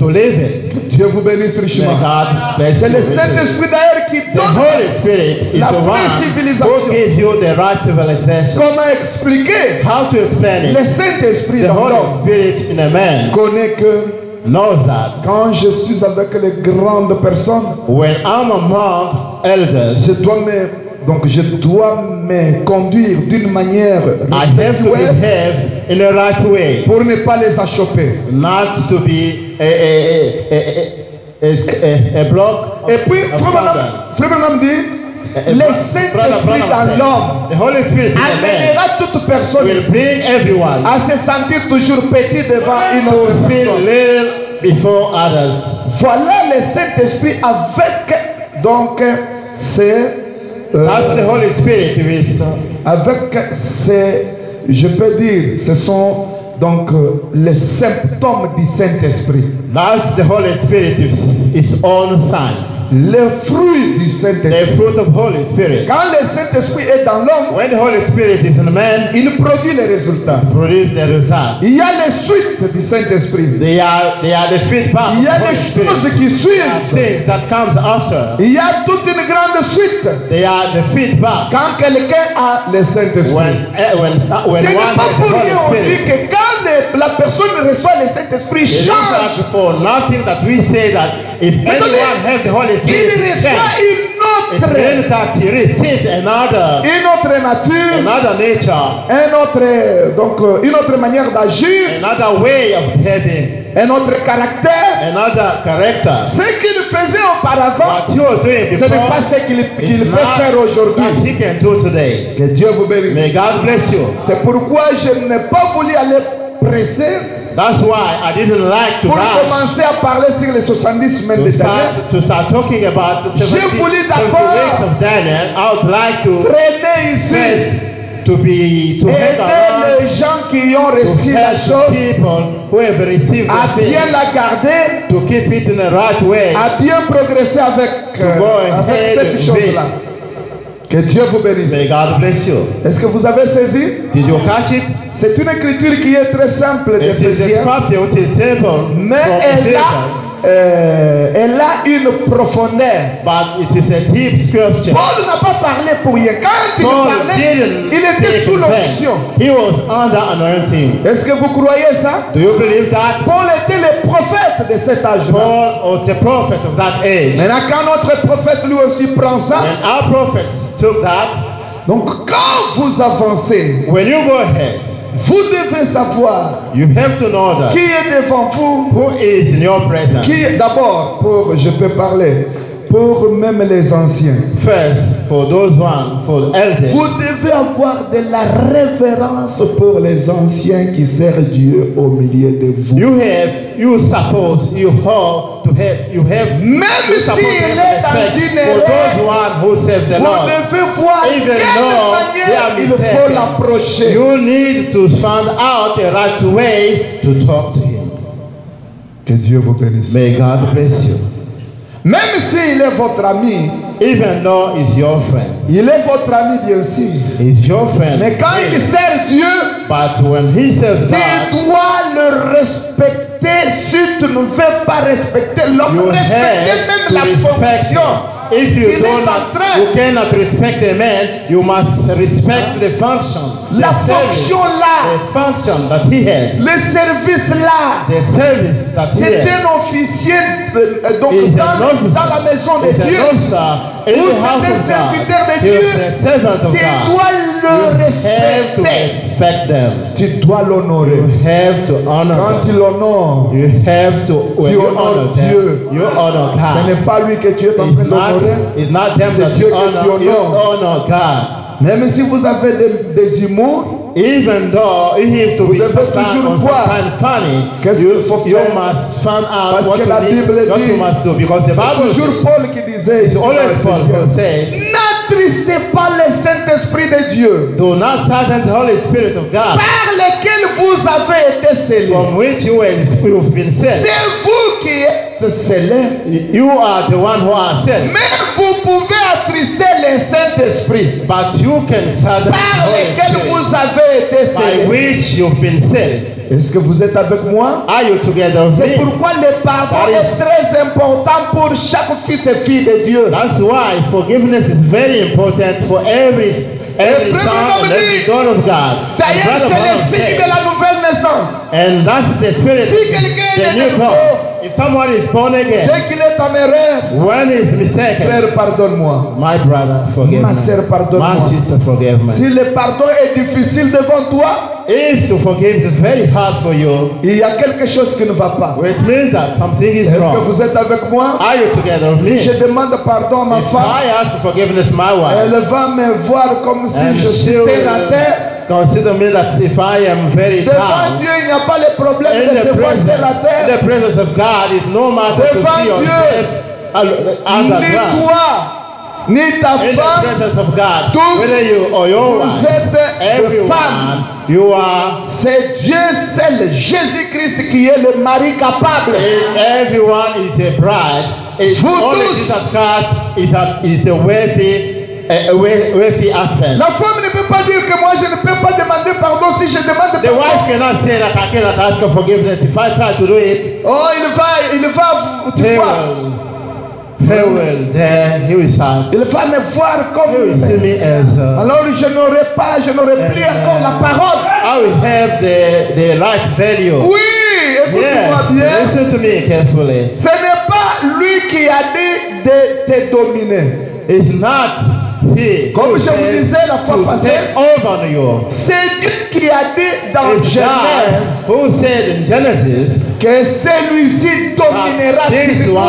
[SPEAKER 2] live it.
[SPEAKER 1] Dieu vous bénisse
[SPEAKER 2] May
[SPEAKER 1] richement.
[SPEAKER 2] God bless
[SPEAKER 1] C'est
[SPEAKER 2] you
[SPEAKER 1] le
[SPEAKER 2] richly.
[SPEAKER 1] Saint-Esprit d'ailleurs qui
[SPEAKER 2] The
[SPEAKER 1] donne
[SPEAKER 2] Holy Spirit is
[SPEAKER 1] La
[SPEAKER 2] the
[SPEAKER 1] vraie
[SPEAKER 2] one
[SPEAKER 1] civilisation.
[SPEAKER 2] who gives you the right civilization.
[SPEAKER 1] comment expliquer.
[SPEAKER 2] How to explain
[SPEAKER 1] Le
[SPEAKER 2] it?
[SPEAKER 1] Saint-Esprit
[SPEAKER 2] The
[SPEAKER 1] dans
[SPEAKER 2] Holy
[SPEAKER 1] l'homme
[SPEAKER 2] Spirit in a man
[SPEAKER 1] connaît que
[SPEAKER 2] knows that
[SPEAKER 1] quand je suis avec les grandes personnes,
[SPEAKER 2] when I'm among elders,
[SPEAKER 1] je dois me conduire d'une manière
[SPEAKER 2] I have to
[SPEAKER 1] respectueuse
[SPEAKER 2] behave in the right way,
[SPEAKER 1] pour ne pas les achoper.
[SPEAKER 2] not to be a block
[SPEAKER 1] Et puis,
[SPEAKER 2] of scandal.
[SPEAKER 1] Frère Branham dit, le Saint-Esprit dans l'homme
[SPEAKER 2] The Holy Spirit in a man
[SPEAKER 1] amènera toute personne
[SPEAKER 2] will bring everyone
[SPEAKER 1] à se sentir toujours petit devant une autre
[SPEAKER 2] to feel
[SPEAKER 1] personne.
[SPEAKER 2] little before others.
[SPEAKER 1] Voilà le Saint-Esprit avec donc c'est
[SPEAKER 2] That's the Holy Spirit with
[SPEAKER 1] avec ces, je peux dire, ce sont donc les symptômes du Saint-Esprit,
[SPEAKER 2] that's the Holy Spirit with its own signs.
[SPEAKER 1] les fruits du
[SPEAKER 2] The
[SPEAKER 1] Saint-Esprit.
[SPEAKER 2] fruit of Holy Spirit.
[SPEAKER 1] Quand le Saint-Esprit est dans l'homme,
[SPEAKER 2] When the Holy Spirit is in a man,
[SPEAKER 1] il produit les résultats.
[SPEAKER 2] produce the result.
[SPEAKER 1] Il y a les suites du Saint-Esprit.
[SPEAKER 2] They are the feedback
[SPEAKER 1] Il y
[SPEAKER 2] of
[SPEAKER 1] a
[SPEAKER 2] the Holy
[SPEAKER 1] les
[SPEAKER 2] Spirit.
[SPEAKER 1] choses qui
[SPEAKER 2] There are
[SPEAKER 1] suivent.
[SPEAKER 2] things that comes after.
[SPEAKER 1] Il y a toute une grande suite.
[SPEAKER 2] They are the feedback.
[SPEAKER 1] Quand quelqu'un a le Saint-Esprit.
[SPEAKER 2] When
[SPEAKER 1] Ce n'est
[SPEAKER 2] one
[SPEAKER 1] pas
[SPEAKER 2] has
[SPEAKER 1] pour
[SPEAKER 2] the
[SPEAKER 1] rien on
[SPEAKER 2] Holy
[SPEAKER 1] dit
[SPEAKER 2] Spirit.
[SPEAKER 1] que quand la personne reçoit le Saint-Esprit,
[SPEAKER 2] It is
[SPEAKER 1] change.
[SPEAKER 2] not for nothing that we say that if anyone has the Holy
[SPEAKER 1] Il
[SPEAKER 2] Spirit, it
[SPEAKER 1] reçoit
[SPEAKER 2] it means that he receives another
[SPEAKER 1] nature,
[SPEAKER 2] nature,
[SPEAKER 1] une autre manière d'agir,
[SPEAKER 2] another way of behaving,
[SPEAKER 1] un autre caractère.
[SPEAKER 2] another character.
[SPEAKER 1] Ce qu'il faisait auparavant,
[SPEAKER 2] What you are doing
[SPEAKER 1] ce n'est
[SPEAKER 2] before
[SPEAKER 1] pas ce qu'il
[SPEAKER 2] is
[SPEAKER 1] peut faire
[SPEAKER 2] not
[SPEAKER 1] aujourd'hui.
[SPEAKER 2] what he can do today.
[SPEAKER 1] Que Dieu vous
[SPEAKER 2] May
[SPEAKER 1] bénisse.
[SPEAKER 2] God bless you.
[SPEAKER 1] C'est pourquoi je n'ai pas voulu aller presser
[SPEAKER 2] That's why I didn't like to
[SPEAKER 1] pour
[SPEAKER 2] rush
[SPEAKER 1] commencer à parler sur les 70 semaines de Daniel.
[SPEAKER 2] to start talking about the 70
[SPEAKER 1] voulais
[SPEAKER 2] 70
[SPEAKER 1] d'abord
[SPEAKER 2] weeks of Daniel. I would like to
[SPEAKER 1] Traîner ici,
[SPEAKER 2] first to hang
[SPEAKER 1] aider
[SPEAKER 2] around,
[SPEAKER 1] les gens qui ont reçu
[SPEAKER 2] to
[SPEAKER 1] la
[SPEAKER 2] help
[SPEAKER 1] chose
[SPEAKER 2] people who have received
[SPEAKER 1] à
[SPEAKER 2] the
[SPEAKER 1] bien
[SPEAKER 2] thing,
[SPEAKER 1] la garder,
[SPEAKER 2] to keep it in the right way,
[SPEAKER 1] à bien progresser avec
[SPEAKER 2] go ahead
[SPEAKER 1] cette
[SPEAKER 2] and
[SPEAKER 1] chose-là. Que Dieu vous
[SPEAKER 2] May
[SPEAKER 1] bénisse.
[SPEAKER 2] God bless you.
[SPEAKER 1] Est-ce que vous avez saisi?
[SPEAKER 2] Did you catch it?
[SPEAKER 1] C'est une écriture qui est très simple
[SPEAKER 2] It is a
[SPEAKER 1] d'Éphésiens,
[SPEAKER 2] scripture which is simple,
[SPEAKER 1] mais
[SPEAKER 2] from Ephesians,
[SPEAKER 1] elle a une profondeur.
[SPEAKER 2] but it is a deep scripture.
[SPEAKER 1] Paul n'a pas parlé pour rien. Quand il
[SPEAKER 2] Paul
[SPEAKER 1] parlait,
[SPEAKER 2] didn't
[SPEAKER 1] il était
[SPEAKER 2] take
[SPEAKER 1] sous
[SPEAKER 2] it
[SPEAKER 1] l'onction.
[SPEAKER 2] then. He was under anointing.
[SPEAKER 1] Est-ce que vous croyez ça?
[SPEAKER 2] Do you believe that?
[SPEAKER 1] Paul était le prophète de cet âge-là.
[SPEAKER 2] Paul was a prophet of that age.
[SPEAKER 1] Maintenant, quand notre prophète lui aussi prend ça,
[SPEAKER 2] When our prophets took that,
[SPEAKER 1] donc quand vous avancez,
[SPEAKER 2] when you go ahead,
[SPEAKER 1] vous devez savoir
[SPEAKER 2] you have to know that
[SPEAKER 1] qui est devant vous,
[SPEAKER 2] who is in your presence.
[SPEAKER 1] qui est d'abord, je peux parler, pour même les anciens.
[SPEAKER 2] First, for those one, for the elders,
[SPEAKER 1] Vous devez avoir de la révérence pour les anciens qui servent Dieu au milieu de vous.
[SPEAKER 2] you suppose you have
[SPEAKER 1] Même
[SPEAKER 2] you
[SPEAKER 1] s'il
[SPEAKER 2] suppose to
[SPEAKER 1] est
[SPEAKER 2] have
[SPEAKER 1] dans
[SPEAKER 2] respect
[SPEAKER 1] une
[SPEAKER 2] for
[SPEAKER 1] erreur,
[SPEAKER 2] those one who serve the
[SPEAKER 1] vous
[SPEAKER 2] Lord.
[SPEAKER 1] devez voir
[SPEAKER 2] Even
[SPEAKER 1] quelle
[SPEAKER 2] though they
[SPEAKER 1] manière
[SPEAKER 2] are
[SPEAKER 1] il faut
[SPEAKER 2] mistaken,
[SPEAKER 1] l'approcher.
[SPEAKER 2] you need to find out the right way to talk to him.
[SPEAKER 1] Que Dieu vous bénisse.
[SPEAKER 2] May God bless you.
[SPEAKER 1] Même s'il est votre ami,
[SPEAKER 2] Even though he's your friend,
[SPEAKER 1] il est votre ami bien sûr.
[SPEAKER 2] he's your friend.
[SPEAKER 1] Mais quand il sert Dieu,
[SPEAKER 2] But when he says
[SPEAKER 1] tu
[SPEAKER 2] God,
[SPEAKER 1] dois le respecter. Si tu ne veux pas respecter l'homme,
[SPEAKER 2] you
[SPEAKER 1] respecter
[SPEAKER 2] have
[SPEAKER 1] même
[SPEAKER 2] to
[SPEAKER 1] la
[SPEAKER 2] respect
[SPEAKER 1] fonction.
[SPEAKER 2] him. If you
[SPEAKER 1] Il est
[SPEAKER 2] don't,
[SPEAKER 1] en train.
[SPEAKER 2] you cannot respect a man. You must respect the function,
[SPEAKER 1] La
[SPEAKER 2] the service,
[SPEAKER 1] fonction là,
[SPEAKER 2] the function that he has,
[SPEAKER 1] le service là,
[SPEAKER 2] the service that he
[SPEAKER 1] c'est
[SPEAKER 2] has.
[SPEAKER 1] un officier donc
[SPEAKER 2] He's
[SPEAKER 1] dans,
[SPEAKER 2] an officer.
[SPEAKER 1] dans la maison de
[SPEAKER 2] He's an
[SPEAKER 1] Dieu.
[SPEAKER 2] officer in
[SPEAKER 1] Ou
[SPEAKER 2] the
[SPEAKER 1] c'est
[SPEAKER 2] house
[SPEAKER 1] un
[SPEAKER 2] of God.
[SPEAKER 1] serviteur de
[SPEAKER 2] He
[SPEAKER 1] Dieu.
[SPEAKER 2] is a servant of
[SPEAKER 1] Tu
[SPEAKER 2] God.
[SPEAKER 1] dois le
[SPEAKER 2] You have to
[SPEAKER 1] respecter.
[SPEAKER 2] respect them.
[SPEAKER 1] Tu dois l'honorer.
[SPEAKER 2] You have to honor
[SPEAKER 1] Quand tu
[SPEAKER 2] them.
[SPEAKER 1] l'honores,
[SPEAKER 2] You have to, when
[SPEAKER 1] Tu
[SPEAKER 2] you
[SPEAKER 1] honores
[SPEAKER 2] honor them,
[SPEAKER 1] Dieu.
[SPEAKER 2] you honor
[SPEAKER 1] ce
[SPEAKER 2] God.
[SPEAKER 1] n'est pas lui que tu es en train d'honorer.
[SPEAKER 2] It's not them
[SPEAKER 1] C'est
[SPEAKER 2] that
[SPEAKER 1] Dieu
[SPEAKER 2] you
[SPEAKER 1] que tu
[SPEAKER 2] honor, you
[SPEAKER 1] honores.
[SPEAKER 2] honor God.
[SPEAKER 1] Même si vous avez des humours,
[SPEAKER 2] Even though you have to
[SPEAKER 1] Vous
[SPEAKER 2] be
[SPEAKER 1] devez
[SPEAKER 2] sometimes
[SPEAKER 1] toujours
[SPEAKER 2] or
[SPEAKER 1] voir
[SPEAKER 2] sometimes funny,
[SPEAKER 1] qu'est-ce
[SPEAKER 2] you,
[SPEAKER 1] qu'il faut
[SPEAKER 2] you
[SPEAKER 1] faire.
[SPEAKER 2] must find out
[SPEAKER 1] Parce
[SPEAKER 2] what
[SPEAKER 1] que
[SPEAKER 2] you,
[SPEAKER 1] la
[SPEAKER 2] need,
[SPEAKER 1] Bible
[SPEAKER 2] what
[SPEAKER 1] dit,
[SPEAKER 2] you must do. Because the Bible
[SPEAKER 1] toujours
[SPEAKER 2] says,
[SPEAKER 1] Paul qui disait
[SPEAKER 2] it's
[SPEAKER 1] ici,
[SPEAKER 2] always Paul who
[SPEAKER 1] dans
[SPEAKER 2] says,
[SPEAKER 1] n'attristez pas le Saint-Esprit de Dieu,
[SPEAKER 2] do not sadden the Holy Spirit of God,
[SPEAKER 1] par lequel vous avez été scellés.
[SPEAKER 2] from which you've been sent.
[SPEAKER 1] C'est vous qui êtes scellés.
[SPEAKER 2] You are the one who are sent.
[SPEAKER 1] Mais vous pouvez attrister le Saint-Esprit,
[SPEAKER 2] But you can sadden the
[SPEAKER 1] par
[SPEAKER 2] Holy
[SPEAKER 1] lequel
[SPEAKER 2] Spirit,
[SPEAKER 1] vous avez été
[SPEAKER 2] by
[SPEAKER 1] scellés.
[SPEAKER 2] which you've been sent.
[SPEAKER 1] Est-ce que vous êtes avec moi?
[SPEAKER 2] Are you together with
[SPEAKER 1] C'est
[SPEAKER 2] me?
[SPEAKER 1] pourquoi le pardon est très important pour chaque fils et fille de Dieu.
[SPEAKER 2] That's why forgiveness is very important for every son and every daughter of God. And
[SPEAKER 1] D'ailleurs,
[SPEAKER 2] Brother
[SPEAKER 1] c'est
[SPEAKER 2] Branham
[SPEAKER 1] l'esprit de
[SPEAKER 2] said,
[SPEAKER 1] la nouvelle naissance.
[SPEAKER 2] and that's the spirit,
[SPEAKER 1] Si quelqu'un
[SPEAKER 2] the
[SPEAKER 1] est
[SPEAKER 2] new
[SPEAKER 1] nouveau,
[SPEAKER 2] birth. If someone is born again,
[SPEAKER 1] dès qu'il est en erreur,
[SPEAKER 2] when is mistaken,
[SPEAKER 1] frère, pardonne-moi.
[SPEAKER 2] my brother, forgive
[SPEAKER 1] Ma
[SPEAKER 2] me.
[SPEAKER 1] sœur, pardonne-moi.
[SPEAKER 2] My sister, forgive me.
[SPEAKER 1] Si le pardon est difficile devant toi,
[SPEAKER 2] If to forgive is very hard for you,
[SPEAKER 1] il y a quelque chose qui ne va pas.
[SPEAKER 2] which means that something is
[SPEAKER 1] Est-ce que
[SPEAKER 2] wrong.
[SPEAKER 1] vous êtes avec moi?
[SPEAKER 2] Are you together with
[SPEAKER 1] Si
[SPEAKER 2] me?
[SPEAKER 1] je demande pardon à ma
[SPEAKER 2] If
[SPEAKER 1] femme,
[SPEAKER 2] I ask for forgiveness, my wife,
[SPEAKER 1] elle va me voir comme si
[SPEAKER 2] and
[SPEAKER 1] je
[SPEAKER 2] she
[SPEAKER 1] suis terre à
[SPEAKER 2] will
[SPEAKER 1] terre.
[SPEAKER 2] consider me that if I am very
[SPEAKER 1] Devant
[SPEAKER 2] down,
[SPEAKER 1] Dieu, il n'y a pas le problème
[SPEAKER 2] in
[SPEAKER 1] de
[SPEAKER 2] the
[SPEAKER 1] se voir terre à terre.
[SPEAKER 2] presence of God, is no matter to
[SPEAKER 1] Devant
[SPEAKER 2] see
[SPEAKER 1] Dieu,
[SPEAKER 2] yourself
[SPEAKER 1] Ni
[SPEAKER 2] underground.
[SPEAKER 1] toi, ni ta
[SPEAKER 2] In the
[SPEAKER 1] femme,
[SPEAKER 2] presence of God,
[SPEAKER 1] tous
[SPEAKER 2] whether you or your
[SPEAKER 1] vous
[SPEAKER 2] wife,
[SPEAKER 1] êtes des femmes.
[SPEAKER 2] everyone, you are,
[SPEAKER 1] C'est Dieu seul, Jésus-Christ qui est le mari capable.
[SPEAKER 2] everyone is a bride. It's
[SPEAKER 1] Vous
[SPEAKER 2] only
[SPEAKER 1] tous.
[SPEAKER 2] Jesus Christ is the worthy husband.
[SPEAKER 1] La femme ne peut pas dire que moi je ne peux pas demander pardon si je demande
[SPEAKER 2] The
[SPEAKER 1] pardon.
[SPEAKER 2] wife cannot say that I cannot ask for forgiveness. If I try to do it,
[SPEAKER 1] Oh, il va, tu
[SPEAKER 2] he
[SPEAKER 1] vois,
[SPEAKER 2] will, there, he will sigh.
[SPEAKER 1] il va me voir
[SPEAKER 2] He will
[SPEAKER 1] comme.
[SPEAKER 2] see me as,
[SPEAKER 1] Alors je n'aurai plus encore la parole.
[SPEAKER 2] I will have the right value.
[SPEAKER 1] Oui, écoute-moi
[SPEAKER 2] Yes,
[SPEAKER 1] bien.
[SPEAKER 2] listen to me carefully.
[SPEAKER 1] Ce n'est pas lui qui a dit de te dominer.
[SPEAKER 2] It's not he
[SPEAKER 1] Comme
[SPEAKER 2] who
[SPEAKER 1] je vous
[SPEAKER 2] said
[SPEAKER 1] disais la fois
[SPEAKER 2] to
[SPEAKER 1] passée,
[SPEAKER 2] take over you.
[SPEAKER 1] c'est Dieu qui a dit dans
[SPEAKER 2] It's God
[SPEAKER 1] Genèse
[SPEAKER 2] who said in Genesis
[SPEAKER 1] que celui-ci dominera
[SPEAKER 2] that this
[SPEAKER 1] sur toi.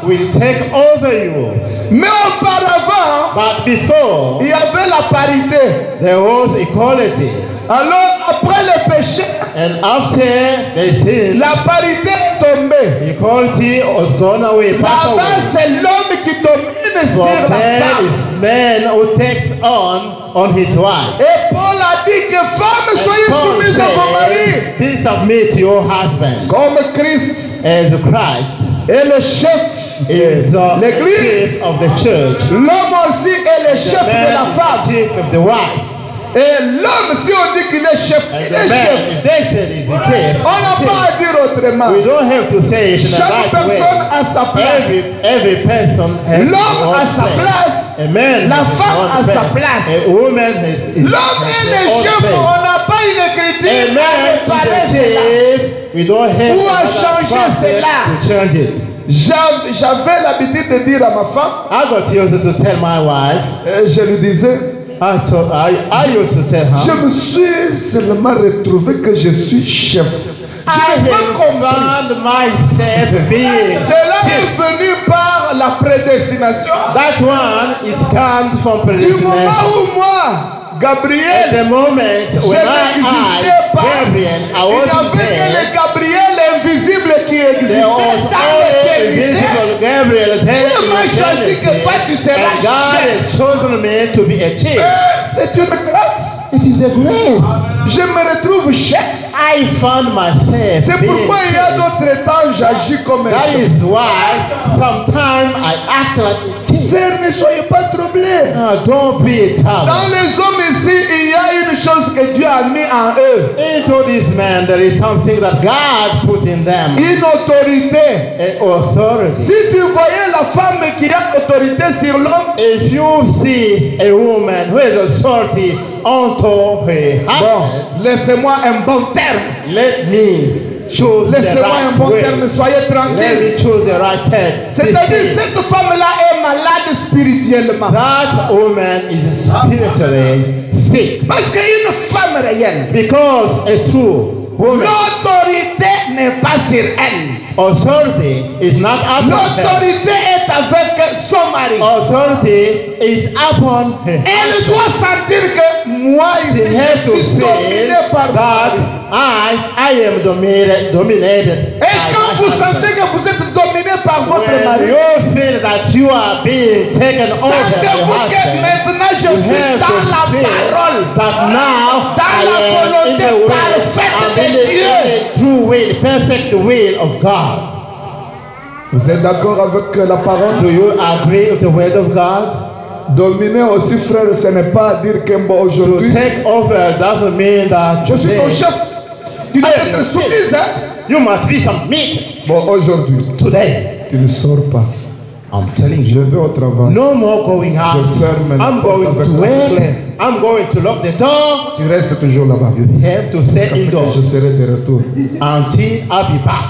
[SPEAKER 2] one will take over you.
[SPEAKER 1] Mais auparavant,
[SPEAKER 2] But before,
[SPEAKER 1] il y avait la parité.
[SPEAKER 2] there was equality.
[SPEAKER 1] Alors, après le péché,
[SPEAKER 2] And after the sin,
[SPEAKER 1] la parité est tombée.
[SPEAKER 2] equality was gone away, passed
[SPEAKER 1] Là-bas,
[SPEAKER 2] away.
[SPEAKER 1] c'est l'homme qui domine
[SPEAKER 2] So
[SPEAKER 1] sur la
[SPEAKER 2] man
[SPEAKER 1] femme.
[SPEAKER 2] is man who takes on his wife.
[SPEAKER 1] Et Paul a dit que femmes,
[SPEAKER 2] And
[SPEAKER 1] soyez
[SPEAKER 2] Paul
[SPEAKER 1] soumises à vos maris.
[SPEAKER 2] said, be submit to your husband
[SPEAKER 1] Comme Christ
[SPEAKER 2] as Christ
[SPEAKER 1] est le chef
[SPEAKER 2] is the
[SPEAKER 1] l'église.
[SPEAKER 2] chief of the church.
[SPEAKER 1] L'homme aussi est le chef
[SPEAKER 2] The
[SPEAKER 1] de la
[SPEAKER 2] man
[SPEAKER 1] femme.
[SPEAKER 2] is the chief of the wife.
[SPEAKER 1] Et l'homme, si on dit qu'il est chef,
[SPEAKER 2] And
[SPEAKER 1] il
[SPEAKER 2] the
[SPEAKER 1] est
[SPEAKER 2] man,
[SPEAKER 1] chef.
[SPEAKER 2] if they said he's the chief,
[SPEAKER 1] On n'a pas à dire autrement.
[SPEAKER 2] we don't have to say it in the
[SPEAKER 1] Chaque
[SPEAKER 2] right way.
[SPEAKER 1] personne a sa place.
[SPEAKER 2] Every person has his
[SPEAKER 1] L'homme
[SPEAKER 2] own
[SPEAKER 1] a sa place.
[SPEAKER 2] A man
[SPEAKER 1] La
[SPEAKER 2] has his
[SPEAKER 1] femme
[SPEAKER 2] own
[SPEAKER 1] a sa
[SPEAKER 2] place.
[SPEAKER 1] place.
[SPEAKER 2] A woman has his
[SPEAKER 1] L'homme est le
[SPEAKER 2] own
[SPEAKER 1] chef.
[SPEAKER 2] place.
[SPEAKER 1] On n'a pas une écriture
[SPEAKER 2] A
[SPEAKER 1] à
[SPEAKER 2] man
[SPEAKER 1] réparer
[SPEAKER 2] is
[SPEAKER 1] cela.
[SPEAKER 2] the chief. We don't have
[SPEAKER 1] Où a
[SPEAKER 2] another
[SPEAKER 1] changé
[SPEAKER 2] prophet
[SPEAKER 1] cela?
[SPEAKER 2] to change it.
[SPEAKER 1] J'avais l'habitude de dire à ma femme,
[SPEAKER 2] I got used to tell my wife.
[SPEAKER 1] je lui disais,
[SPEAKER 2] I used to tell her.
[SPEAKER 1] je me suis seulement retrouvé que je suis chef.
[SPEAKER 2] I
[SPEAKER 1] Je n'ai pas
[SPEAKER 2] have
[SPEAKER 1] compris.
[SPEAKER 2] found myself being
[SPEAKER 1] Cela
[SPEAKER 2] chief.
[SPEAKER 1] est venu par la prédestination.
[SPEAKER 2] That one is comes from
[SPEAKER 1] Du moment
[SPEAKER 2] predestination.
[SPEAKER 1] où moi,
[SPEAKER 2] At
[SPEAKER 1] Gabriel,
[SPEAKER 2] the moment
[SPEAKER 1] je
[SPEAKER 2] when
[SPEAKER 1] n'existais pas,
[SPEAKER 2] Gabriel, I
[SPEAKER 1] il n'y
[SPEAKER 2] wasn't
[SPEAKER 1] avait que
[SPEAKER 2] there.
[SPEAKER 1] le Gabriel invisible qui
[SPEAKER 2] There
[SPEAKER 1] existait
[SPEAKER 2] was
[SPEAKER 1] dans
[SPEAKER 2] only
[SPEAKER 1] l'éternité.
[SPEAKER 2] invisible Gabriel
[SPEAKER 1] Dieu m'a choisi que toi tu seras
[SPEAKER 2] and God
[SPEAKER 1] chef.
[SPEAKER 2] has chosen me to be a chief.
[SPEAKER 1] C'est une grâce.
[SPEAKER 2] It is a grace.
[SPEAKER 1] Je me retrouve chef.
[SPEAKER 2] I found myself
[SPEAKER 1] C'est
[SPEAKER 2] being
[SPEAKER 1] pourquoi il y a
[SPEAKER 2] chief.
[SPEAKER 1] d'autres temps j'agis comme un
[SPEAKER 2] That
[SPEAKER 1] chef.
[SPEAKER 2] is why sometimes I act like a chief.
[SPEAKER 1] Sœur, ne soyez pas troublés.
[SPEAKER 2] Don't be a
[SPEAKER 1] Dans
[SPEAKER 2] town.
[SPEAKER 1] les hommes ici, il y a une chose que Dieu a mis en eux.
[SPEAKER 2] Into this man there is something that God put in them.
[SPEAKER 1] Une autorité.
[SPEAKER 2] An authority.
[SPEAKER 1] Si tu voyais la femme qui a autorité sur l'homme,
[SPEAKER 2] If you see a woman who has authority onto her
[SPEAKER 1] bon,
[SPEAKER 2] husband,
[SPEAKER 1] laissez-moi un bon terme.
[SPEAKER 2] let me choose the
[SPEAKER 1] Laissez-moi un
[SPEAKER 2] right
[SPEAKER 1] bon
[SPEAKER 2] way.
[SPEAKER 1] terme, soyez
[SPEAKER 2] Let
[SPEAKER 1] tranquille.
[SPEAKER 2] me choose the right term.
[SPEAKER 1] C'est-à-dire, cette femme-là est malade spirituellement.
[SPEAKER 2] That woman is spiritually sick
[SPEAKER 1] Parce qu'une femme réelle,
[SPEAKER 2] because a true woman
[SPEAKER 1] l'autorité n'est pas sur elle.
[SPEAKER 2] authority is not upon her.
[SPEAKER 1] L'autorité est avec son mari.
[SPEAKER 2] Authority is upon her.
[SPEAKER 1] Elle doit sentir que moi, ici,
[SPEAKER 2] She has
[SPEAKER 1] je
[SPEAKER 2] to
[SPEAKER 1] suis dominé
[SPEAKER 2] feel
[SPEAKER 1] par
[SPEAKER 2] that I am dominated.
[SPEAKER 1] Et quand vous sentez que vous êtes dominé par votre
[SPEAKER 2] When
[SPEAKER 1] mari,
[SPEAKER 2] you feel that you are being taken over your
[SPEAKER 1] sentez-vous que
[SPEAKER 2] husband,
[SPEAKER 1] maintenant je
[SPEAKER 2] you
[SPEAKER 1] suis
[SPEAKER 2] have
[SPEAKER 1] dans
[SPEAKER 2] to
[SPEAKER 1] la
[SPEAKER 2] feel
[SPEAKER 1] parole.
[SPEAKER 2] that now
[SPEAKER 1] Dans
[SPEAKER 2] I
[SPEAKER 1] la
[SPEAKER 2] am in
[SPEAKER 1] volonté
[SPEAKER 2] the will,
[SPEAKER 1] parfaite
[SPEAKER 2] I'm
[SPEAKER 1] de
[SPEAKER 2] in the
[SPEAKER 1] Dieu.
[SPEAKER 2] true will, perfect will of God.
[SPEAKER 1] Vous êtes d'accord avec la parole?
[SPEAKER 2] Do you agree with the word of God?
[SPEAKER 1] Dominer aussi, frère, ce n'est pas dire que bon,
[SPEAKER 2] To
[SPEAKER 1] aujourd'hui,
[SPEAKER 2] take over doesn't mean that
[SPEAKER 1] je suis ton chef. Tu dois
[SPEAKER 2] I am
[SPEAKER 1] être
[SPEAKER 2] your
[SPEAKER 1] soumise, hein?
[SPEAKER 2] you must be submitted
[SPEAKER 1] Bon, aujourd'hui,
[SPEAKER 2] today.
[SPEAKER 1] tu ne sors pas.
[SPEAKER 2] I'm telling you.
[SPEAKER 1] Je vais au travail.
[SPEAKER 2] No more going out.
[SPEAKER 1] Je ferme la
[SPEAKER 2] I'm
[SPEAKER 1] porte
[SPEAKER 2] going
[SPEAKER 1] avec
[SPEAKER 2] to
[SPEAKER 1] la
[SPEAKER 2] work.
[SPEAKER 1] clé.
[SPEAKER 2] I'm going to lock the door.
[SPEAKER 1] Tu restes toujours là-bas.
[SPEAKER 2] You have to stay
[SPEAKER 1] Parce que
[SPEAKER 2] indoors
[SPEAKER 1] je serai de retour.
[SPEAKER 2] until I'll be back.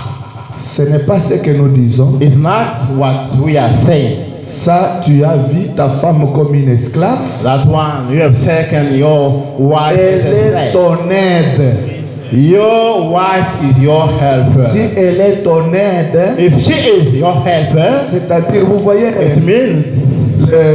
[SPEAKER 1] Ce n'est pas ce que nous disons.
[SPEAKER 2] It's not what we are saying.
[SPEAKER 1] Ça, tu as vu ta femme comme une esclave.
[SPEAKER 2] That one, you have taken your wife
[SPEAKER 1] Elle
[SPEAKER 2] as a
[SPEAKER 1] est
[SPEAKER 2] slave.
[SPEAKER 1] ton aide.
[SPEAKER 2] Your wife is your helper.
[SPEAKER 1] Si elle est ton aide,
[SPEAKER 2] If she is your helper,
[SPEAKER 1] c'est-à-dire, vous voyez,
[SPEAKER 2] it means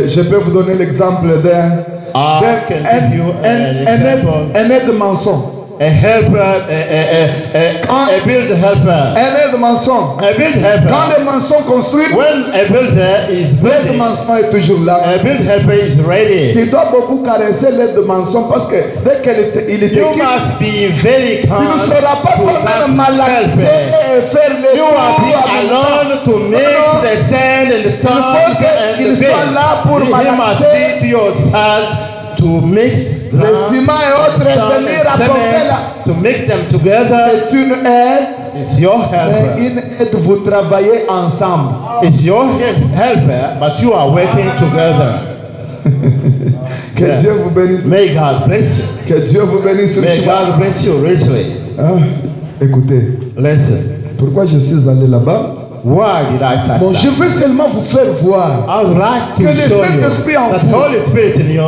[SPEAKER 1] je peux vous donner l'exemple d'un
[SPEAKER 2] I can give you an example.
[SPEAKER 1] aide maçon.
[SPEAKER 2] A helper, a build helper.
[SPEAKER 1] Un aide maçon.
[SPEAKER 2] A build
[SPEAKER 1] Quand
[SPEAKER 2] helper.
[SPEAKER 1] le maçon construit,
[SPEAKER 2] When a builder is
[SPEAKER 1] l'aide
[SPEAKER 2] building,
[SPEAKER 1] maçon est toujours là.
[SPEAKER 2] a build helper is ready.
[SPEAKER 1] Tu dois beaucoup caresser l'aide maçon parce que dès qu'il est
[SPEAKER 2] You
[SPEAKER 1] équipe,
[SPEAKER 2] must be very
[SPEAKER 1] tu ne
[SPEAKER 2] calm
[SPEAKER 1] sauras pas
[SPEAKER 2] to
[SPEAKER 1] comment
[SPEAKER 2] that
[SPEAKER 1] malaxer
[SPEAKER 2] helper.
[SPEAKER 1] et faire les
[SPEAKER 2] You are
[SPEAKER 1] trous
[SPEAKER 2] being
[SPEAKER 1] avec ça.
[SPEAKER 2] alone to mix the sand and the stone
[SPEAKER 1] faut
[SPEAKER 2] and
[SPEAKER 1] qu'il
[SPEAKER 2] the
[SPEAKER 1] soit là pour
[SPEAKER 2] bed. You must
[SPEAKER 1] malaxer.
[SPEAKER 2] be to yourself to mix
[SPEAKER 1] Le
[SPEAKER 2] ground
[SPEAKER 1] ciment et autres
[SPEAKER 2] and stone
[SPEAKER 1] venir
[SPEAKER 2] and
[SPEAKER 1] apporter là.
[SPEAKER 2] cement to mix them together.
[SPEAKER 1] C'est une aide,
[SPEAKER 2] It's your
[SPEAKER 1] mais
[SPEAKER 2] helper.
[SPEAKER 1] une aide, vous travaillez ensemble.
[SPEAKER 2] It's your helper, but you are working together.
[SPEAKER 1] Que
[SPEAKER 2] Yes.
[SPEAKER 1] Dieu vous bénisse.
[SPEAKER 2] May God bless you.
[SPEAKER 1] Que Dieu vous bénisse.
[SPEAKER 2] May God bless you richly.
[SPEAKER 1] Hein? Écoutez,
[SPEAKER 2] Listen.
[SPEAKER 1] pourquoi je suis allé là-bas?
[SPEAKER 2] Why did I pass
[SPEAKER 1] Bon, je
[SPEAKER 2] that?
[SPEAKER 1] veux seulement vous faire voir.
[SPEAKER 2] I would like
[SPEAKER 1] Que
[SPEAKER 2] to
[SPEAKER 1] le
[SPEAKER 2] show
[SPEAKER 1] Saint-Esprit
[SPEAKER 2] you
[SPEAKER 1] en
[SPEAKER 2] that
[SPEAKER 1] vous.
[SPEAKER 2] Holy Spirit in you,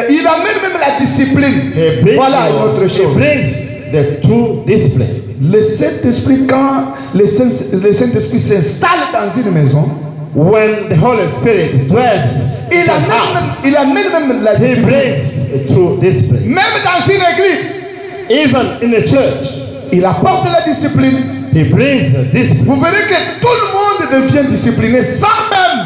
[SPEAKER 1] Il amène même la discipline.
[SPEAKER 2] He brings,
[SPEAKER 1] Voilà une autre
[SPEAKER 2] he
[SPEAKER 1] chose.
[SPEAKER 2] brings the true discipline.
[SPEAKER 1] Le Saint-Esprit, quand le Saint-Esprit s'installe dans une maison,
[SPEAKER 2] When the Holy Spirit dwells in the house,
[SPEAKER 1] il amène même la
[SPEAKER 2] He
[SPEAKER 1] discipline.
[SPEAKER 2] brings a true discipline.
[SPEAKER 1] Même dans une église,
[SPEAKER 2] Even in the church,
[SPEAKER 1] il apporte la discipline.
[SPEAKER 2] He brings the discipline.
[SPEAKER 1] Vous verrez que tout le monde devient discipliné sans même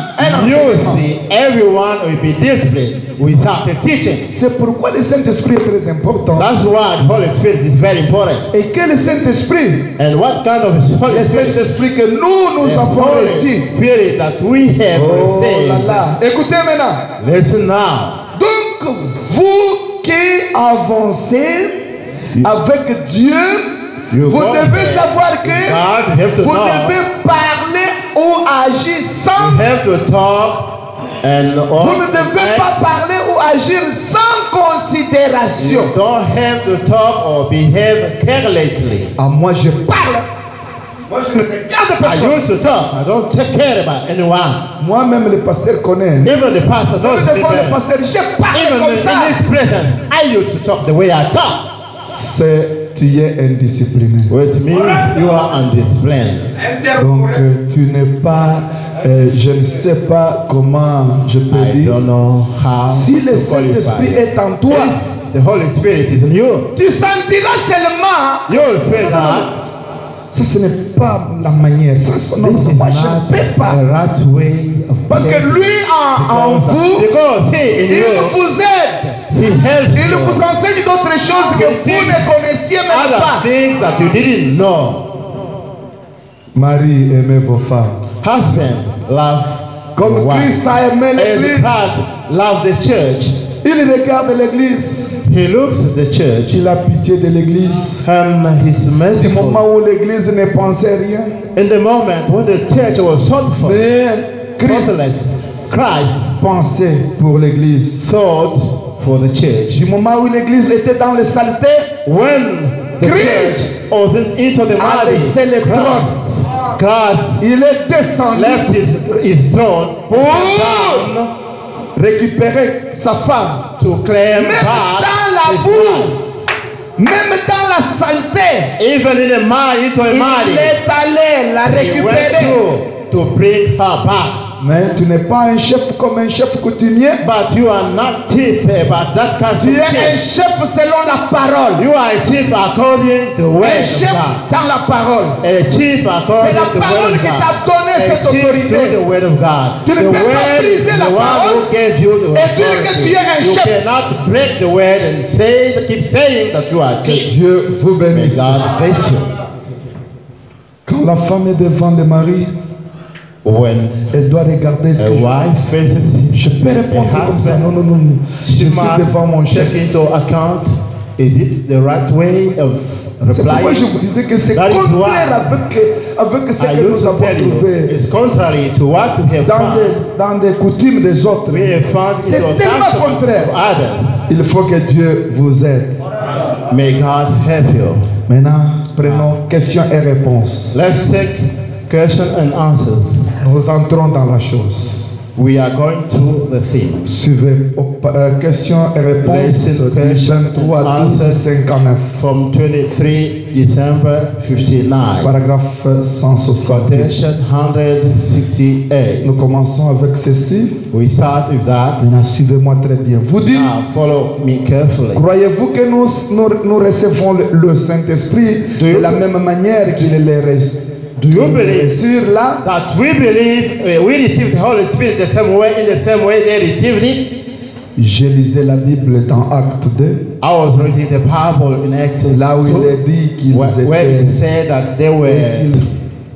[SPEAKER 2] you will see everyone will be disciplined without a teaching.
[SPEAKER 1] C'est pourquoi le Saint-Esprit est très important.
[SPEAKER 2] That's why the Holy Spirit is very important.
[SPEAKER 1] Et que le Saint-Esprit,
[SPEAKER 2] And what kind of Holy
[SPEAKER 1] le
[SPEAKER 2] Spirit?
[SPEAKER 1] Saint-Esprit que nous
[SPEAKER 2] The
[SPEAKER 1] avons
[SPEAKER 2] Holy
[SPEAKER 1] reçu.
[SPEAKER 2] Spirit that we have
[SPEAKER 1] Oh là
[SPEAKER 2] received.
[SPEAKER 1] là. Écoutez maintenant.
[SPEAKER 2] Listen now.
[SPEAKER 1] Donc, vous qui avancez avec Dieu,
[SPEAKER 2] You
[SPEAKER 1] vous
[SPEAKER 2] go
[SPEAKER 1] devez
[SPEAKER 2] there.
[SPEAKER 1] savoir que
[SPEAKER 2] God, you have to
[SPEAKER 1] vous
[SPEAKER 2] know.
[SPEAKER 1] devez parler ou agir
[SPEAKER 2] You
[SPEAKER 1] sans.
[SPEAKER 2] have to talk and
[SPEAKER 1] Vous ne devez pas parler ou agir sans considération.
[SPEAKER 2] You don't have to talk or behave carelessly.
[SPEAKER 1] Ah, moi je parle. Moi je ne regarde
[SPEAKER 2] I
[SPEAKER 1] personne.
[SPEAKER 2] used to talk. I don't take care about anyone.
[SPEAKER 1] Moi-même le pasteur connaît.
[SPEAKER 2] Even the pastor knows
[SPEAKER 1] Même
[SPEAKER 2] me
[SPEAKER 1] devant le
[SPEAKER 2] better.
[SPEAKER 1] pasteur, je parle
[SPEAKER 2] Even
[SPEAKER 1] comme
[SPEAKER 2] in
[SPEAKER 1] ça.
[SPEAKER 2] his presence, I used to talk the way I talk.
[SPEAKER 1] C'est tu es indiscipliné.
[SPEAKER 2] Which means you are undisciplined.
[SPEAKER 1] Donc tu n'es pas, je ne sais pas comment je peux
[SPEAKER 2] I
[SPEAKER 1] dire.
[SPEAKER 2] don't know how
[SPEAKER 1] Si le
[SPEAKER 2] to qualify.
[SPEAKER 1] Saint-Esprit est en toi,
[SPEAKER 2] If the Holy Spirit is in you,
[SPEAKER 1] tu sentiras seulement.
[SPEAKER 2] you will feel that
[SPEAKER 1] Ça, ce n'est pas la manière. Ça, non,
[SPEAKER 2] this is
[SPEAKER 1] moi, je
[SPEAKER 2] not
[SPEAKER 1] ne peux pas.
[SPEAKER 2] the right way of
[SPEAKER 1] Parce que
[SPEAKER 2] behaving.
[SPEAKER 1] lui en vous,
[SPEAKER 2] Because he in
[SPEAKER 1] il
[SPEAKER 2] you,
[SPEAKER 1] vous aide.
[SPEAKER 2] he helps
[SPEAKER 1] Il
[SPEAKER 2] you.
[SPEAKER 1] vous enseigne d'autres choses que vous ne connaissiez même
[SPEAKER 2] Other
[SPEAKER 1] pas.
[SPEAKER 2] things that you didn't know.
[SPEAKER 1] Marie, aimez vos femmes.
[SPEAKER 2] Husband, love
[SPEAKER 1] Comme
[SPEAKER 2] your wife.
[SPEAKER 1] Christ a aimé
[SPEAKER 2] As
[SPEAKER 1] l'église,
[SPEAKER 2] Christ loved the church,
[SPEAKER 1] il regarde l'église.
[SPEAKER 2] he looks at the church
[SPEAKER 1] Il a pitié de l'église.
[SPEAKER 2] and he's
[SPEAKER 1] Du
[SPEAKER 2] merciful.
[SPEAKER 1] moment où l'église ne pensait rien.
[SPEAKER 2] In the moment when the church was thoughtful,
[SPEAKER 1] Mais Christ
[SPEAKER 2] Christ
[SPEAKER 1] pensait pour l'église.
[SPEAKER 2] thought for the church.
[SPEAKER 1] Du moment où l'église était dans les saletés,
[SPEAKER 2] When the
[SPEAKER 1] Christ
[SPEAKER 2] church was into the
[SPEAKER 1] a
[SPEAKER 2] body,
[SPEAKER 1] laissé le trône.
[SPEAKER 2] Christ
[SPEAKER 1] Il est descendu
[SPEAKER 2] left his throne
[SPEAKER 1] pour
[SPEAKER 2] down
[SPEAKER 1] récupérer sa femme.
[SPEAKER 2] to claim
[SPEAKER 1] Même
[SPEAKER 2] back
[SPEAKER 1] dans la
[SPEAKER 2] his
[SPEAKER 1] boue,
[SPEAKER 2] wife.
[SPEAKER 1] même dans la saleté,
[SPEAKER 2] Even in a mine, into a
[SPEAKER 1] il
[SPEAKER 2] mine,
[SPEAKER 1] est allé la
[SPEAKER 2] he went
[SPEAKER 1] récupérer.
[SPEAKER 2] to bring her back.
[SPEAKER 1] Mais tu n'es pas un chef comme un chef coutumier.
[SPEAKER 2] But you are not chief about that kind
[SPEAKER 1] Tu es
[SPEAKER 2] of
[SPEAKER 1] un
[SPEAKER 2] chief.
[SPEAKER 1] chef selon la parole.
[SPEAKER 2] You are a chief according to the word
[SPEAKER 1] Un
[SPEAKER 2] of
[SPEAKER 1] chef
[SPEAKER 2] God.
[SPEAKER 1] dans la parole.
[SPEAKER 2] A chief according
[SPEAKER 1] C'est la
[SPEAKER 2] to the
[SPEAKER 1] parole
[SPEAKER 2] word of
[SPEAKER 1] qui
[SPEAKER 2] God.
[SPEAKER 1] t'a donné cette
[SPEAKER 2] A chief
[SPEAKER 1] autorité.
[SPEAKER 2] to the word of God.
[SPEAKER 1] Tu ne
[SPEAKER 2] The
[SPEAKER 1] peux pas
[SPEAKER 2] word is
[SPEAKER 1] briser
[SPEAKER 2] the
[SPEAKER 1] la
[SPEAKER 2] one
[SPEAKER 1] parole
[SPEAKER 2] who gave you the
[SPEAKER 1] et dire que
[SPEAKER 2] authority.
[SPEAKER 1] tu es un
[SPEAKER 2] You
[SPEAKER 1] chef.
[SPEAKER 2] cannot break the word and keep saying that you are
[SPEAKER 1] Que
[SPEAKER 2] chief.
[SPEAKER 1] Dieu vous
[SPEAKER 2] May
[SPEAKER 1] bénisse.
[SPEAKER 2] God bless you.
[SPEAKER 1] Quand la femme est devant le mari,
[SPEAKER 2] When
[SPEAKER 1] elle doit regarder
[SPEAKER 2] a
[SPEAKER 1] ce
[SPEAKER 2] wife faces
[SPEAKER 1] Je peux répondre
[SPEAKER 2] a
[SPEAKER 1] comme ça.
[SPEAKER 2] husband,
[SPEAKER 1] Non, non, non. non. Je
[SPEAKER 2] she
[SPEAKER 1] suis
[SPEAKER 2] must
[SPEAKER 1] devant mon chef.
[SPEAKER 2] take into account, is it the right way of
[SPEAKER 1] C'est pourquoi je
[SPEAKER 2] replying?
[SPEAKER 1] vous disais que c'est
[SPEAKER 2] That is
[SPEAKER 1] contraire avec ce
[SPEAKER 2] I
[SPEAKER 1] que
[SPEAKER 2] used
[SPEAKER 1] nous
[SPEAKER 2] to
[SPEAKER 1] avons
[SPEAKER 2] tell you,
[SPEAKER 1] trouvé
[SPEAKER 2] it's contrary to what we have found.
[SPEAKER 1] dans des coutumes des autres.
[SPEAKER 2] We have found
[SPEAKER 1] C'est
[SPEAKER 2] it was
[SPEAKER 1] tellement
[SPEAKER 2] customs
[SPEAKER 1] contraire.
[SPEAKER 2] of others.
[SPEAKER 1] Il faut que Dieu vous aide.
[SPEAKER 2] May God help you.
[SPEAKER 1] Maintenant, prenons questions et réponses.
[SPEAKER 2] Let's take question and answers.
[SPEAKER 1] Nous entrons dans la chose.
[SPEAKER 2] We are going through the theme.
[SPEAKER 1] Suivez. Questions et réponses
[SPEAKER 2] Listen,
[SPEAKER 1] du
[SPEAKER 2] question
[SPEAKER 1] 23
[SPEAKER 2] and
[SPEAKER 1] 12
[SPEAKER 2] answers.
[SPEAKER 1] 59.
[SPEAKER 2] From 23 December 59.
[SPEAKER 1] Paragraphe 160.
[SPEAKER 2] Quotation 168.
[SPEAKER 1] Nous commençons avec ceci.
[SPEAKER 2] We start with that.
[SPEAKER 1] Maintenant, suivez-moi très bien. Vous dites,
[SPEAKER 2] Now follow me carefully.
[SPEAKER 1] croyez-vous que nous recevons le Saint-Esprit de la même manière qu'il les reçoit?
[SPEAKER 2] Do you believe
[SPEAKER 1] Sur là,
[SPEAKER 2] that we believe we receive the Holy Spirit the same way, in the same way they received it?
[SPEAKER 1] je lisais la Bible dans Acte 2,
[SPEAKER 2] I was reading the Bible in Acts
[SPEAKER 1] là où il
[SPEAKER 2] 2,
[SPEAKER 1] est dit qu'ils
[SPEAKER 2] where it
[SPEAKER 1] étaient.
[SPEAKER 2] said that they were.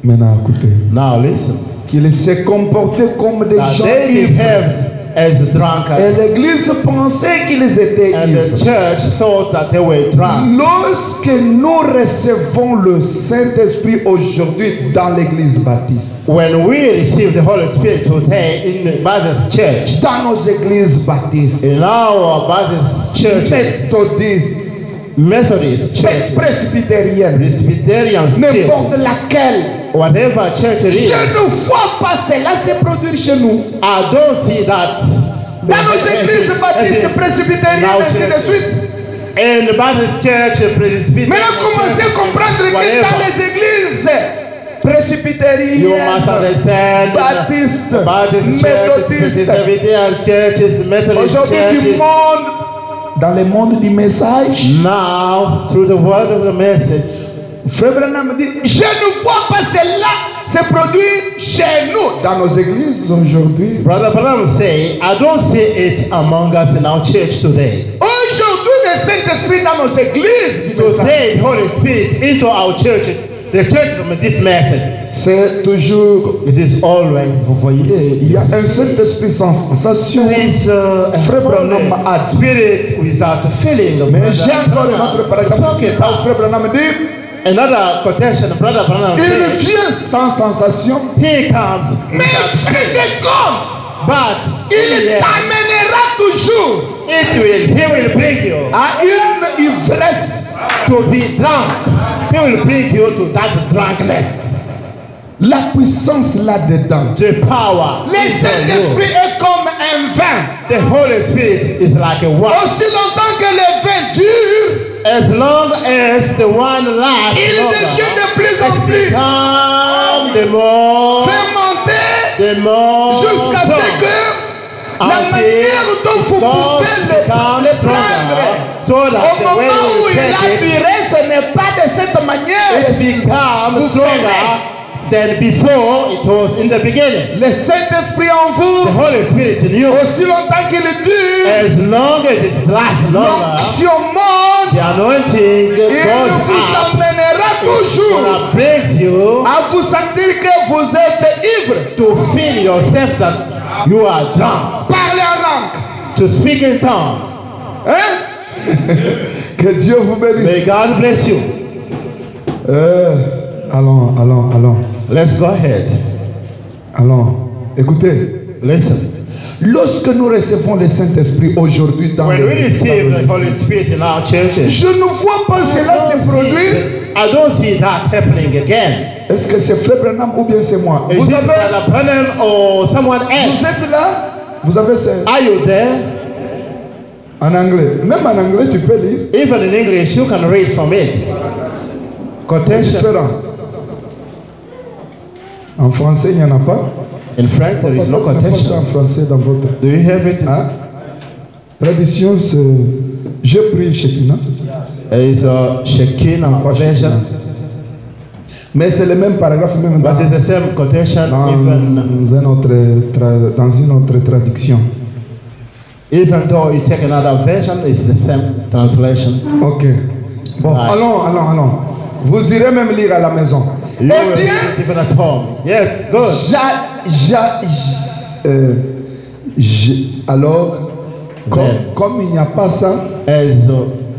[SPEAKER 1] Maintenant, écoutez.
[SPEAKER 2] Now listen.
[SPEAKER 1] Qu'ils se comportaient comme des
[SPEAKER 2] That
[SPEAKER 1] gens
[SPEAKER 2] they
[SPEAKER 1] ivres.
[SPEAKER 2] behaved as
[SPEAKER 1] Et
[SPEAKER 2] drunkards,
[SPEAKER 1] l'Église pensait qu'ils étaient
[SPEAKER 2] and the
[SPEAKER 1] ivres.
[SPEAKER 2] church thought that they were drunk.
[SPEAKER 1] Lorsque nous recevons le Saint-Esprit aujourd'hui dans l'Église baptiste,
[SPEAKER 2] When we receive the Holy Spirit today in the Baptist church,
[SPEAKER 1] dans nos églises baptistes,
[SPEAKER 2] in our Baptist churches,
[SPEAKER 1] méthodistes,
[SPEAKER 2] Methodist churches,
[SPEAKER 1] presbytériennes,
[SPEAKER 2] Presbyterian still,
[SPEAKER 1] n'importe laquelle,
[SPEAKER 2] whatever church it
[SPEAKER 1] je
[SPEAKER 2] is,
[SPEAKER 1] ne vois pas cela se produire chez nous.
[SPEAKER 2] I don't see that.
[SPEAKER 1] Dans nos églises baptistes, presbytériennes, ainsi de suite.
[SPEAKER 2] In the Baptist church, Presbyterian
[SPEAKER 1] Maintenant, commencez à comprendre que dans
[SPEAKER 2] whatever,
[SPEAKER 1] les églises
[SPEAKER 2] you
[SPEAKER 1] presbytériennes,
[SPEAKER 2] must understand
[SPEAKER 1] baptistes,
[SPEAKER 2] Baptist churches,
[SPEAKER 1] méthodistes,
[SPEAKER 2] Presbyterian churches, Methodist
[SPEAKER 1] aujourd'hui du
[SPEAKER 2] churches.
[SPEAKER 1] monde, dans le monde du message,
[SPEAKER 2] Now, through the word of the message,
[SPEAKER 1] Frère Branham dit, je ne vois pas cela se produit chez nous, dans nos églises aujourd'hui.
[SPEAKER 2] Brother Branham say, I don't see it among us in our church today.
[SPEAKER 1] Aujourd'hui, le Saint-Esprit dans nos églises,
[SPEAKER 2] Today, the Holy Spirit into our churches, the churches of this message.
[SPEAKER 1] c'est toujours,
[SPEAKER 2] It is always.
[SPEAKER 1] vous voyez, il y a un Saint-Esprit sans sensation.
[SPEAKER 2] It's
[SPEAKER 1] Frère Branham a dit,
[SPEAKER 2] spirit without feeling.
[SPEAKER 1] mais j'ai encore un autre par exemple, Frère Branham dit,
[SPEAKER 2] Another quotation, Brother Branham
[SPEAKER 1] il
[SPEAKER 2] says,
[SPEAKER 1] vient sans sensation,
[SPEAKER 2] he comes
[SPEAKER 1] mais
[SPEAKER 2] without
[SPEAKER 1] fin
[SPEAKER 2] feeling.
[SPEAKER 1] de compte,
[SPEAKER 2] But
[SPEAKER 1] il t'amènera toujours
[SPEAKER 2] he will bring you
[SPEAKER 1] à une ivresse.
[SPEAKER 2] to be drunk. He will bring you to that drunkenness.
[SPEAKER 1] La puissance là-dedans.
[SPEAKER 2] The power.
[SPEAKER 1] Le Saint-Esprit est comme un vin.
[SPEAKER 2] The Holy Spirit is like a wine.
[SPEAKER 1] Aussi longtemps que le vin dure,
[SPEAKER 2] As long as the wine lasts,
[SPEAKER 1] il devient de plus en plus
[SPEAKER 2] become the more,
[SPEAKER 1] fermenté jusqu'à ce
[SPEAKER 2] strong.
[SPEAKER 1] que la manière dont vous pouvez le prendre
[SPEAKER 2] so that
[SPEAKER 1] au
[SPEAKER 2] the
[SPEAKER 1] moment
[SPEAKER 2] way
[SPEAKER 1] où
[SPEAKER 2] you
[SPEAKER 1] il a
[SPEAKER 2] take it,
[SPEAKER 1] duré, ce n'est pas de cette manière.
[SPEAKER 2] it becomes stronger than before it was in the beginning.
[SPEAKER 1] Le Saint-Esprit en
[SPEAKER 2] The
[SPEAKER 1] vous,
[SPEAKER 2] Holy Spirit in you,
[SPEAKER 1] aussi longtemps qu'il dure,
[SPEAKER 2] as long as it lasts longer,
[SPEAKER 1] l'onction monte,
[SPEAKER 2] the anointing
[SPEAKER 1] il
[SPEAKER 2] goes
[SPEAKER 1] vous
[SPEAKER 2] up.
[SPEAKER 1] amènera toujours
[SPEAKER 2] It brings you
[SPEAKER 1] à vous sentir que vous êtes ivre.
[SPEAKER 2] to feel yourself that you are drunk,
[SPEAKER 1] Parlez en langue.
[SPEAKER 2] to speak in tongues.
[SPEAKER 1] Hein? Que Dieu vous
[SPEAKER 2] May
[SPEAKER 1] bénisse.
[SPEAKER 2] God bless you.
[SPEAKER 1] Allons.
[SPEAKER 2] Let's go ahead.
[SPEAKER 1] Allons. Écoutez.
[SPEAKER 2] Listen.
[SPEAKER 1] Lorsque nous recevons le Saint-Esprit aujourd'hui dans
[SPEAKER 2] When we
[SPEAKER 1] les
[SPEAKER 2] receive the Holy Spirit in our churches,
[SPEAKER 1] je ne vois pas cela se produire.
[SPEAKER 2] I don't see that happening again.
[SPEAKER 1] Est-ce que c'est Frère Branham ou bien c'est moi?
[SPEAKER 2] Is
[SPEAKER 1] Vous
[SPEAKER 2] it
[SPEAKER 1] avez,
[SPEAKER 2] Brother Branham or someone
[SPEAKER 1] vous
[SPEAKER 2] else?
[SPEAKER 1] êtes là? Vous avez ça
[SPEAKER 2] Are you there?
[SPEAKER 1] en anglais. Même en anglais, tu peux lire.
[SPEAKER 2] Even in English, you can read from it.
[SPEAKER 1] C'est
[SPEAKER 2] Quotation.
[SPEAKER 1] différent. En français, il n'y en a pas.
[SPEAKER 2] In French, there is no
[SPEAKER 1] Il n'y a pas ça
[SPEAKER 2] quotation.
[SPEAKER 1] en français dans votre.
[SPEAKER 2] Do you have it?
[SPEAKER 1] Hein? Tradition, c'est. Je prie Shekinah.
[SPEAKER 2] There is a Shekinah
[SPEAKER 1] Pas
[SPEAKER 2] version,
[SPEAKER 1] Shekinah. Mais c'est le même paragraphe, même
[SPEAKER 2] but it's the same quotation even
[SPEAKER 1] dans une autre traduction.
[SPEAKER 2] though you take another version, it's the same translation.
[SPEAKER 1] Ok. Bon,
[SPEAKER 2] Ouais.
[SPEAKER 1] allons. Vous irez même lire à la maison.
[SPEAKER 2] You will read it even at home. Yes, good.
[SPEAKER 1] Alors, comme il n'y a pas ça,
[SPEAKER 2] As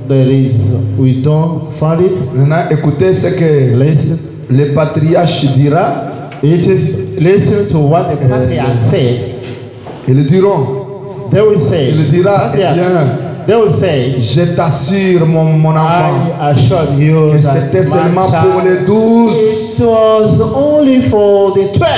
[SPEAKER 2] there is, we don't find it.
[SPEAKER 1] maintenant, écoutez ce que
[SPEAKER 2] Listen.
[SPEAKER 1] le patriarche dira.
[SPEAKER 2] It is listen to what the patriarch said.
[SPEAKER 1] Ils diront,
[SPEAKER 2] They will say,
[SPEAKER 1] il dira, eh
[SPEAKER 2] patriarch,
[SPEAKER 1] bien,
[SPEAKER 2] they will say,
[SPEAKER 1] je t'assure, mon enfant,
[SPEAKER 2] I assure you
[SPEAKER 1] que
[SPEAKER 2] that
[SPEAKER 1] c'était
[SPEAKER 2] my
[SPEAKER 1] seulement pour
[SPEAKER 2] child,
[SPEAKER 1] les 12.
[SPEAKER 2] it was only for the 12.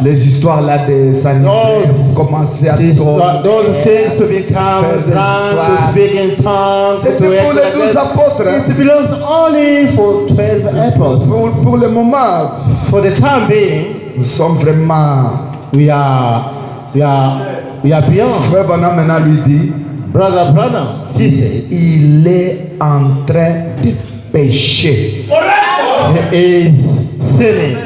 [SPEAKER 1] Les histoires là des sanitaires commençaient à tourner.
[SPEAKER 2] Those things to become drunk, to speak in tongues,
[SPEAKER 1] C'était
[SPEAKER 2] to
[SPEAKER 1] pour les
[SPEAKER 2] act
[SPEAKER 1] 12
[SPEAKER 2] like that.
[SPEAKER 1] apôtres. Hein.
[SPEAKER 2] It belongs only for 12 apostles.
[SPEAKER 1] Pour le moment,
[SPEAKER 2] For the time being,
[SPEAKER 1] nous sommes vraiment.
[SPEAKER 2] we are beyond.
[SPEAKER 1] Frère Branham maintenant lui dit,
[SPEAKER 2] Brother Branham, he said,
[SPEAKER 1] il est en train de pécher.
[SPEAKER 2] he is sinning.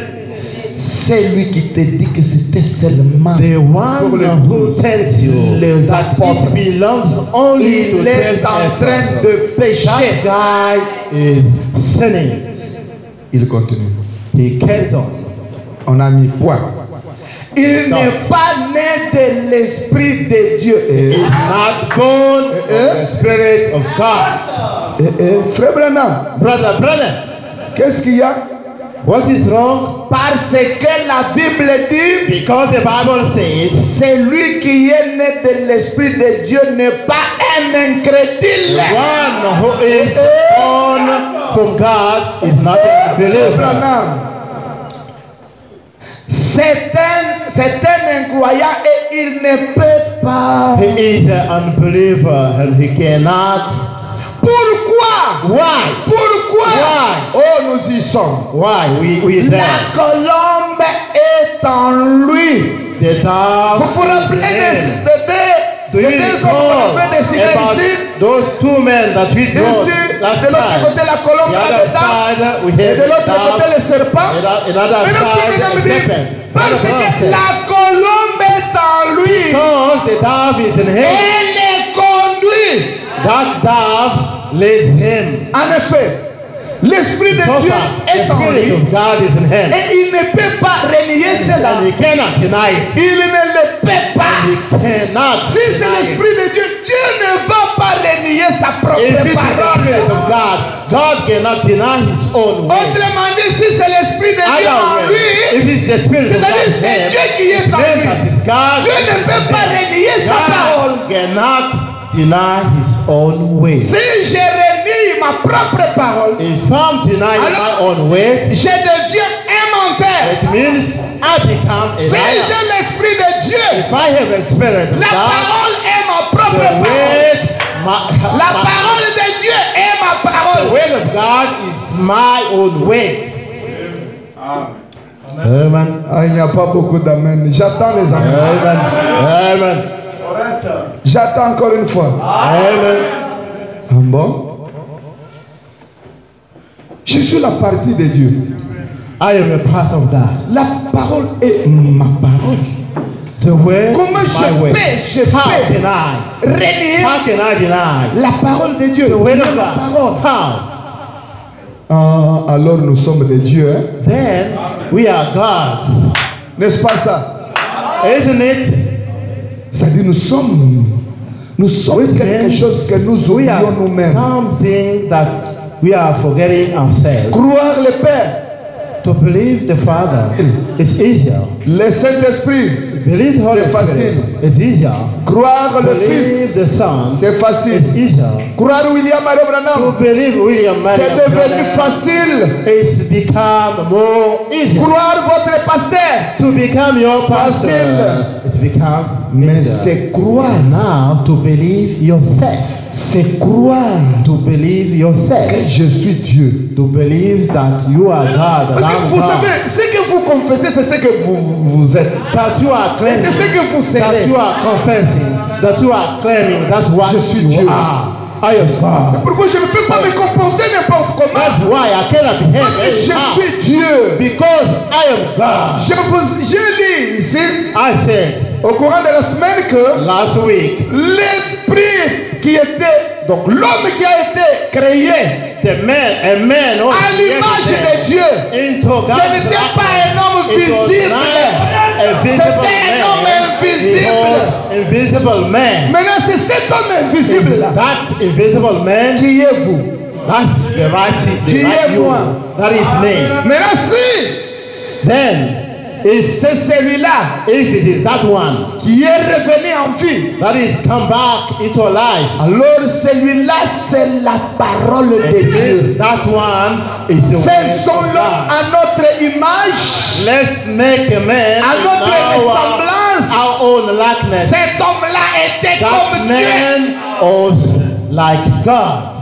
[SPEAKER 1] C'est lui qui te dit que c'était seulement
[SPEAKER 2] The one
[SPEAKER 1] pour les
[SPEAKER 2] who tells you
[SPEAKER 1] les
[SPEAKER 2] that
[SPEAKER 1] apôtres.
[SPEAKER 2] it belongs only to
[SPEAKER 1] Il
[SPEAKER 2] 12
[SPEAKER 1] est en train
[SPEAKER 2] apostles.
[SPEAKER 1] de pécher.
[SPEAKER 2] That guy is sinning.
[SPEAKER 1] Il continue.
[SPEAKER 2] He carries on.
[SPEAKER 1] On a mis point. Il n'est pas né de l'Esprit de Dieu.
[SPEAKER 2] He is not born of the Spirit of God.
[SPEAKER 1] Frère Branham,
[SPEAKER 2] Brother Branham,
[SPEAKER 1] qu'est-ce qu'il y a?
[SPEAKER 2] what is wrong?
[SPEAKER 1] Parce que la Bible dit,
[SPEAKER 2] Because the Bible says,
[SPEAKER 1] celui qui est né de l'Esprit de Dieu n'est pas un incrédule.
[SPEAKER 2] one who is born from God is not a believer.
[SPEAKER 1] Branham, c'est un incroyant et il ne peut pas.
[SPEAKER 2] He is an unbeliever and he cannot.
[SPEAKER 1] Pourquoi?
[SPEAKER 2] Why?
[SPEAKER 1] Pourquoi?
[SPEAKER 2] Why?
[SPEAKER 1] Oh, nous y sommes.
[SPEAKER 2] Why? We
[SPEAKER 1] La
[SPEAKER 2] there.
[SPEAKER 1] colombe est en lui.
[SPEAKER 2] The dog.
[SPEAKER 1] Vous vous rappelez
[SPEAKER 2] Do
[SPEAKER 1] des
[SPEAKER 2] you
[SPEAKER 1] deux
[SPEAKER 2] recall
[SPEAKER 1] hommes qu'on avait décidé
[SPEAKER 2] about
[SPEAKER 1] ici?
[SPEAKER 2] those two men that we brought
[SPEAKER 1] Ici,
[SPEAKER 2] last
[SPEAKER 1] de l'autre
[SPEAKER 2] time.
[SPEAKER 1] côté la colombe
[SPEAKER 2] The
[SPEAKER 1] à
[SPEAKER 2] other
[SPEAKER 1] l'état,
[SPEAKER 2] side, we
[SPEAKER 1] et
[SPEAKER 2] have
[SPEAKER 1] de l'autre
[SPEAKER 2] the
[SPEAKER 1] côté
[SPEAKER 2] dove.
[SPEAKER 1] le serpent.
[SPEAKER 2] Another
[SPEAKER 1] Maintenant,
[SPEAKER 2] side,
[SPEAKER 1] tu
[SPEAKER 2] the
[SPEAKER 1] me dis,
[SPEAKER 2] serpent.
[SPEAKER 1] parce que la colombe est en lui,
[SPEAKER 2] Because the dove is in him,
[SPEAKER 1] elle est conduite.
[SPEAKER 2] that dove leads him.
[SPEAKER 1] En effet, l'Esprit de
[SPEAKER 2] So
[SPEAKER 1] Dieu
[SPEAKER 2] far, the
[SPEAKER 1] est en
[SPEAKER 2] Spirit
[SPEAKER 1] lui.
[SPEAKER 2] of God is in him.
[SPEAKER 1] Et il ne peut pas renier cela.
[SPEAKER 2] And he cannot deny it.
[SPEAKER 1] Il ne le peut pas.
[SPEAKER 2] He cannot
[SPEAKER 1] Si c'est
[SPEAKER 2] deny it.
[SPEAKER 1] l'Esprit de Dieu, Dieu ne va pas renier sa
[SPEAKER 2] If
[SPEAKER 1] propre
[SPEAKER 2] it is the
[SPEAKER 1] parole.
[SPEAKER 2] Spirit of God, God cannot deny his own way.
[SPEAKER 1] Autrement dit, si c'est l'Esprit de Dieu en
[SPEAKER 2] Otherwise,
[SPEAKER 1] lui,
[SPEAKER 2] if it's the Spirit of God
[SPEAKER 1] c'est-à-dire
[SPEAKER 2] in
[SPEAKER 1] c'est
[SPEAKER 2] him,
[SPEAKER 1] Dieu qui est en
[SPEAKER 2] then
[SPEAKER 1] lui.
[SPEAKER 2] that is God.
[SPEAKER 1] Dieu ne peut pas renier sa parole.
[SPEAKER 2] God cannot deny his own way.
[SPEAKER 1] Si je renie ma propre parole,
[SPEAKER 2] If I'm denying my
[SPEAKER 1] Alors-
[SPEAKER 2] own way,
[SPEAKER 1] je deviens un menteur.
[SPEAKER 2] it means I become a
[SPEAKER 1] Si
[SPEAKER 2] liar.
[SPEAKER 1] j'ai l'Esprit de Dieu,
[SPEAKER 2] If I have a spirit of
[SPEAKER 1] la
[SPEAKER 2] God,
[SPEAKER 1] parole est ma propre
[SPEAKER 2] the
[SPEAKER 1] parole.
[SPEAKER 2] word,
[SPEAKER 1] La parole de Dieu est ma
[SPEAKER 2] the
[SPEAKER 1] parole.
[SPEAKER 2] word of God is my own way. Amen.
[SPEAKER 1] Ah, il n'y a pas beaucoup d'amen. J'attends les amens.
[SPEAKER 2] Amen. Amen.
[SPEAKER 1] J'attends encore une fois.
[SPEAKER 2] Amen.
[SPEAKER 1] Ah bon? Je suis la partie de Dieu.
[SPEAKER 2] I am a part of God.
[SPEAKER 1] La parole est ma parole.
[SPEAKER 2] The word
[SPEAKER 1] Comment
[SPEAKER 2] is my
[SPEAKER 1] je
[SPEAKER 2] way.
[SPEAKER 1] peux
[SPEAKER 2] How can I?
[SPEAKER 1] renier
[SPEAKER 2] How can I deny
[SPEAKER 1] la parole de Dieu?
[SPEAKER 2] the word
[SPEAKER 1] Ma
[SPEAKER 2] of God?
[SPEAKER 1] parole.
[SPEAKER 2] How?
[SPEAKER 1] Ah, alors nous sommes des dieux, hein?
[SPEAKER 2] Then we are gods.
[SPEAKER 1] N'est-ce pas ça?
[SPEAKER 2] Isn't it?
[SPEAKER 1] Ça dit nous sommes quelque chose que nous
[SPEAKER 2] We are
[SPEAKER 1] oublions nous-mêmes.
[SPEAKER 2] something that we are forgetting ourselves.
[SPEAKER 1] Croire le Père,
[SPEAKER 2] To believe the Father is easier.
[SPEAKER 1] le Saint-Esprit,
[SPEAKER 2] Believe the Holy
[SPEAKER 1] C'est facile.
[SPEAKER 2] Spirit is easier.
[SPEAKER 1] croire le
[SPEAKER 2] Believe
[SPEAKER 1] Fils,
[SPEAKER 2] the Son
[SPEAKER 1] c'est
[SPEAKER 2] is
[SPEAKER 1] facile.
[SPEAKER 2] easier.
[SPEAKER 1] Croire William Mario
[SPEAKER 2] To
[SPEAKER 1] Branham,
[SPEAKER 2] believe William
[SPEAKER 1] c'est
[SPEAKER 2] Marion
[SPEAKER 1] devenu facile.
[SPEAKER 2] it's become more easy.
[SPEAKER 1] Croire votre pasteur,
[SPEAKER 2] To become your pastor,
[SPEAKER 1] Facile.
[SPEAKER 2] it becomes
[SPEAKER 1] mais
[SPEAKER 2] easier.
[SPEAKER 1] c'est croire.
[SPEAKER 2] Now to believe yourself.
[SPEAKER 1] C'est croire
[SPEAKER 2] To believe
[SPEAKER 1] que
[SPEAKER 2] yourself.
[SPEAKER 1] je suis Dieu.
[SPEAKER 2] To believe that you are God.
[SPEAKER 1] Parce que
[SPEAKER 2] I'm
[SPEAKER 1] vous
[SPEAKER 2] God.
[SPEAKER 1] savez, ce que vous confessez, c'est ce que vous êtes.
[SPEAKER 2] That you are
[SPEAKER 1] C'est
[SPEAKER 2] claiming.
[SPEAKER 1] ce que vous
[SPEAKER 2] That
[SPEAKER 1] serez.
[SPEAKER 2] you are confessing. That you are claiming. That's what
[SPEAKER 1] Je suis
[SPEAKER 2] you
[SPEAKER 1] Dieu.
[SPEAKER 2] are. I am God.
[SPEAKER 1] Pourquoi je ne peux pas me comporter n'importe comment?
[SPEAKER 2] That's why I cannot behave
[SPEAKER 1] Parce que je
[SPEAKER 2] anyhow.
[SPEAKER 1] suis Dieu.
[SPEAKER 2] Because I am God.
[SPEAKER 1] J'ai dit ici,
[SPEAKER 2] I said
[SPEAKER 1] au courant de la semaine, que
[SPEAKER 2] last week,
[SPEAKER 1] l'esprit qui était, donc l'homme qui a été créé
[SPEAKER 2] a man
[SPEAKER 1] à l'image de Dieu,
[SPEAKER 2] into God's
[SPEAKER 1] ce n'était pas un homme
[SPEAKER 2] It was
[SPEAKER 1] visible.
[SPEAKER 2] not a visible
[SPEAKER 1] C'était un homme
[SPEAKER 2] man.
[SPEAKER 1] invisible.
[SPEAKER 2] He was invisible man.
[SPEAKER 1] Maintenant, c'est cet homme invisible là
[SPEAKER 2] That invisible man,
[SPEAKER 1] qui est vous.
[SPEAKER 2] that's the right,
[SPEAKER 1] Qui
[SPEAKER 2] the right
[SPEAKER 1] est
[SPEAKER 2] you.
[SPEAKER 1] moi?
[SPEAKER 2] That is me.
[SPEAKER 1] Maintenant, si
[SPEAKER 2] Then,
[SPEAKER 1] c'est celui-là
[SPEAKER 2] if it is that one
[SPEAKER 1] qui est revenu en vie,
[SPEAKER 2] that is come back into life,
[SPEAKER 1] alors celui-là, c'est la parole de
[SPEAKER 2] it
[SPEAKER 1] Dieu.
[SPEAKER 2] means that one is the word
[SPEAKER 1] Faisons-le
[SPEAKER 2] of God.
[SPEAKER 1] à notre image,
[SPEAKER 2] Let's make a man
[SPEAKER 1] à notre
[SPEAKER 2] in
[SPEAKER 1] ressemblance.
[SPEAKER 2] our own likeness.
[SPEAKER 1] Cet homme-là était
[SPEAKER 2] That
[SPEAKER 1] comme Dieu.
[SPEAKER 2] man was like God.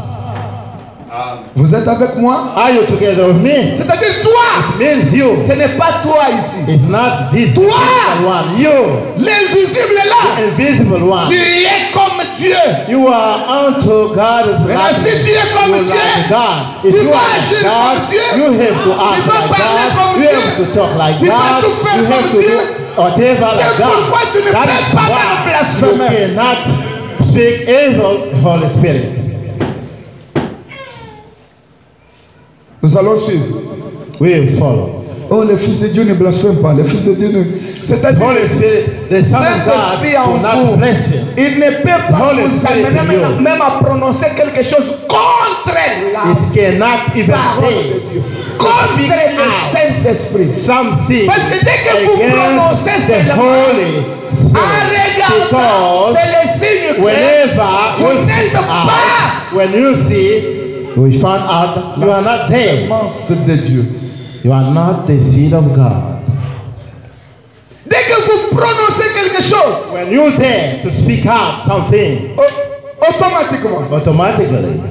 [SPEAKER 1] Vous êtes avec moi?
[SPEAKER 2] Are you together with me?
[SPEAKER 1] C'est-à-dire toi.
[SPEAKER 2] Means you.
[SPEAKER 1] Ce n'est pas toi ici.
[SPEAKER 2] It's not this
[SPEAKER 1] Toi.
[SPEAKER 2] physical one. You.
[SPEAKER 1] L'invisible est là.
[SPEAKER 2] Invisible one.
[SPEAKER 1] Tu es comme Dieu.
[SPEAKER 2] You are unto God's
[SPEAKER 1] Maintenant, si
[SPEAKER 2] likeness.
[SPEAKER 1] tu es comme
[SPEAKER 2] You like
[SPEAKER 1] Dieu,
[SPEAKER 2] God.
[SPEAKER 1] tu
[SPEAKER 2] If you
[SPEAKER 1] vas
[SPEAKER 2] are
[SPEAKER 1] agir
[SPEAKER 2] God,
[SPEAKER 1] comme Dieu.
[SPEAKER 2] you have to act
[SPEAKER 1] Tu vas
[SPEAKER 2] like
[SPEAKER 1] parler
[SPEAKER 2] God.
[SPEAKER 1] comme
[SPEAKER 2] You
[SPEAKER 1] Dieu.
[SPEAKER 2] have to talk like
[SPEAKER 1] Tu vas
[SPEAKER 2] God.
[SPEAKER 1] tout faire
[SPEAKER 2] You have
[SPEAKER 1] comme
[SPEAKER 2] to
[SPEAKER 1] Dieu.
[SPEAKER 2] do whatever like
[SPEAKER 1] C'est
[SPEAKER 2] God.
[SPEAKER 1] pourquoi tu ne
[SPEAKER 2] That
[SPEAKER 1] peux
[SPEAKER 2] is
[SPEAKER 1] pas
[SPEAKER 2] why
[SPEAKER 1] même blasphémer.
[SPEAKER 2] you cannot speak evil Holy Spirit.
[SPEAKER 1] Nous allons suivre.
[SPEAKER 2] We will follow.
[SPEAKER 1] Oh, le Fils de Dieu ne blasphème pas. Le Fils de Dieu ne... C'est-à-dire,
[SPEAKER 2] Holy Spirit, the Son of God
[SPEAKER 1] Saint-Esprit en
[SPEAKER 2] will not
[SPEAKER 1] vous,
[SPEAKER 2] bless you.
[SPEAKER 1] il ne peut pas
[SPEAKER 2] Holy
[SPEAKER 1] vous
[SPEAKER 2] Spirit in
[SPEAKER 1] amener
[SPEAKER 2] you.
[SPEAKER 1] même à prononcer quelque chose contre la
[SPEAKER 2] It cannot even
[SPEAKER 1] parole de
[SPEAKER 2] say
[SPEAKER 1] Dieu. Contre le Saint-Esprit.
[SPEAKER 2] something
[SPEAKER 1] Parce que dès que vous prononcez
[SPEAKER 2] against the
[SPEAKER 1] seulement,
[SPEAKER 2] Holy
[SPEAKER 1] en
[SPEAKER 2] Spirit.
[SPEAKER 1] regardant,
[SPEAKER 2] Because
[SPEAKER 1] c'est le signe que
[SPEAKER 2] whenever
[SPEAKER 1] vous
[SPEAKER 2] you
[SPEAKER 1] n'êtes
[SPEAKER 2] see
[SPEAKER 1] pas
[SPEAKER 2] out, when you see, we found out you are not there.
[SPEAKER 1] semence de Dieu.
[SPEAKER 2] You are not the seed of God.
[SPEAKER 1] Dès que vous prononcez quelque chose,
[SPEAKER 2] When you dare to speak out something,
[SPEAKER 1] automatiquement,
[SPEAKER 2] automatically,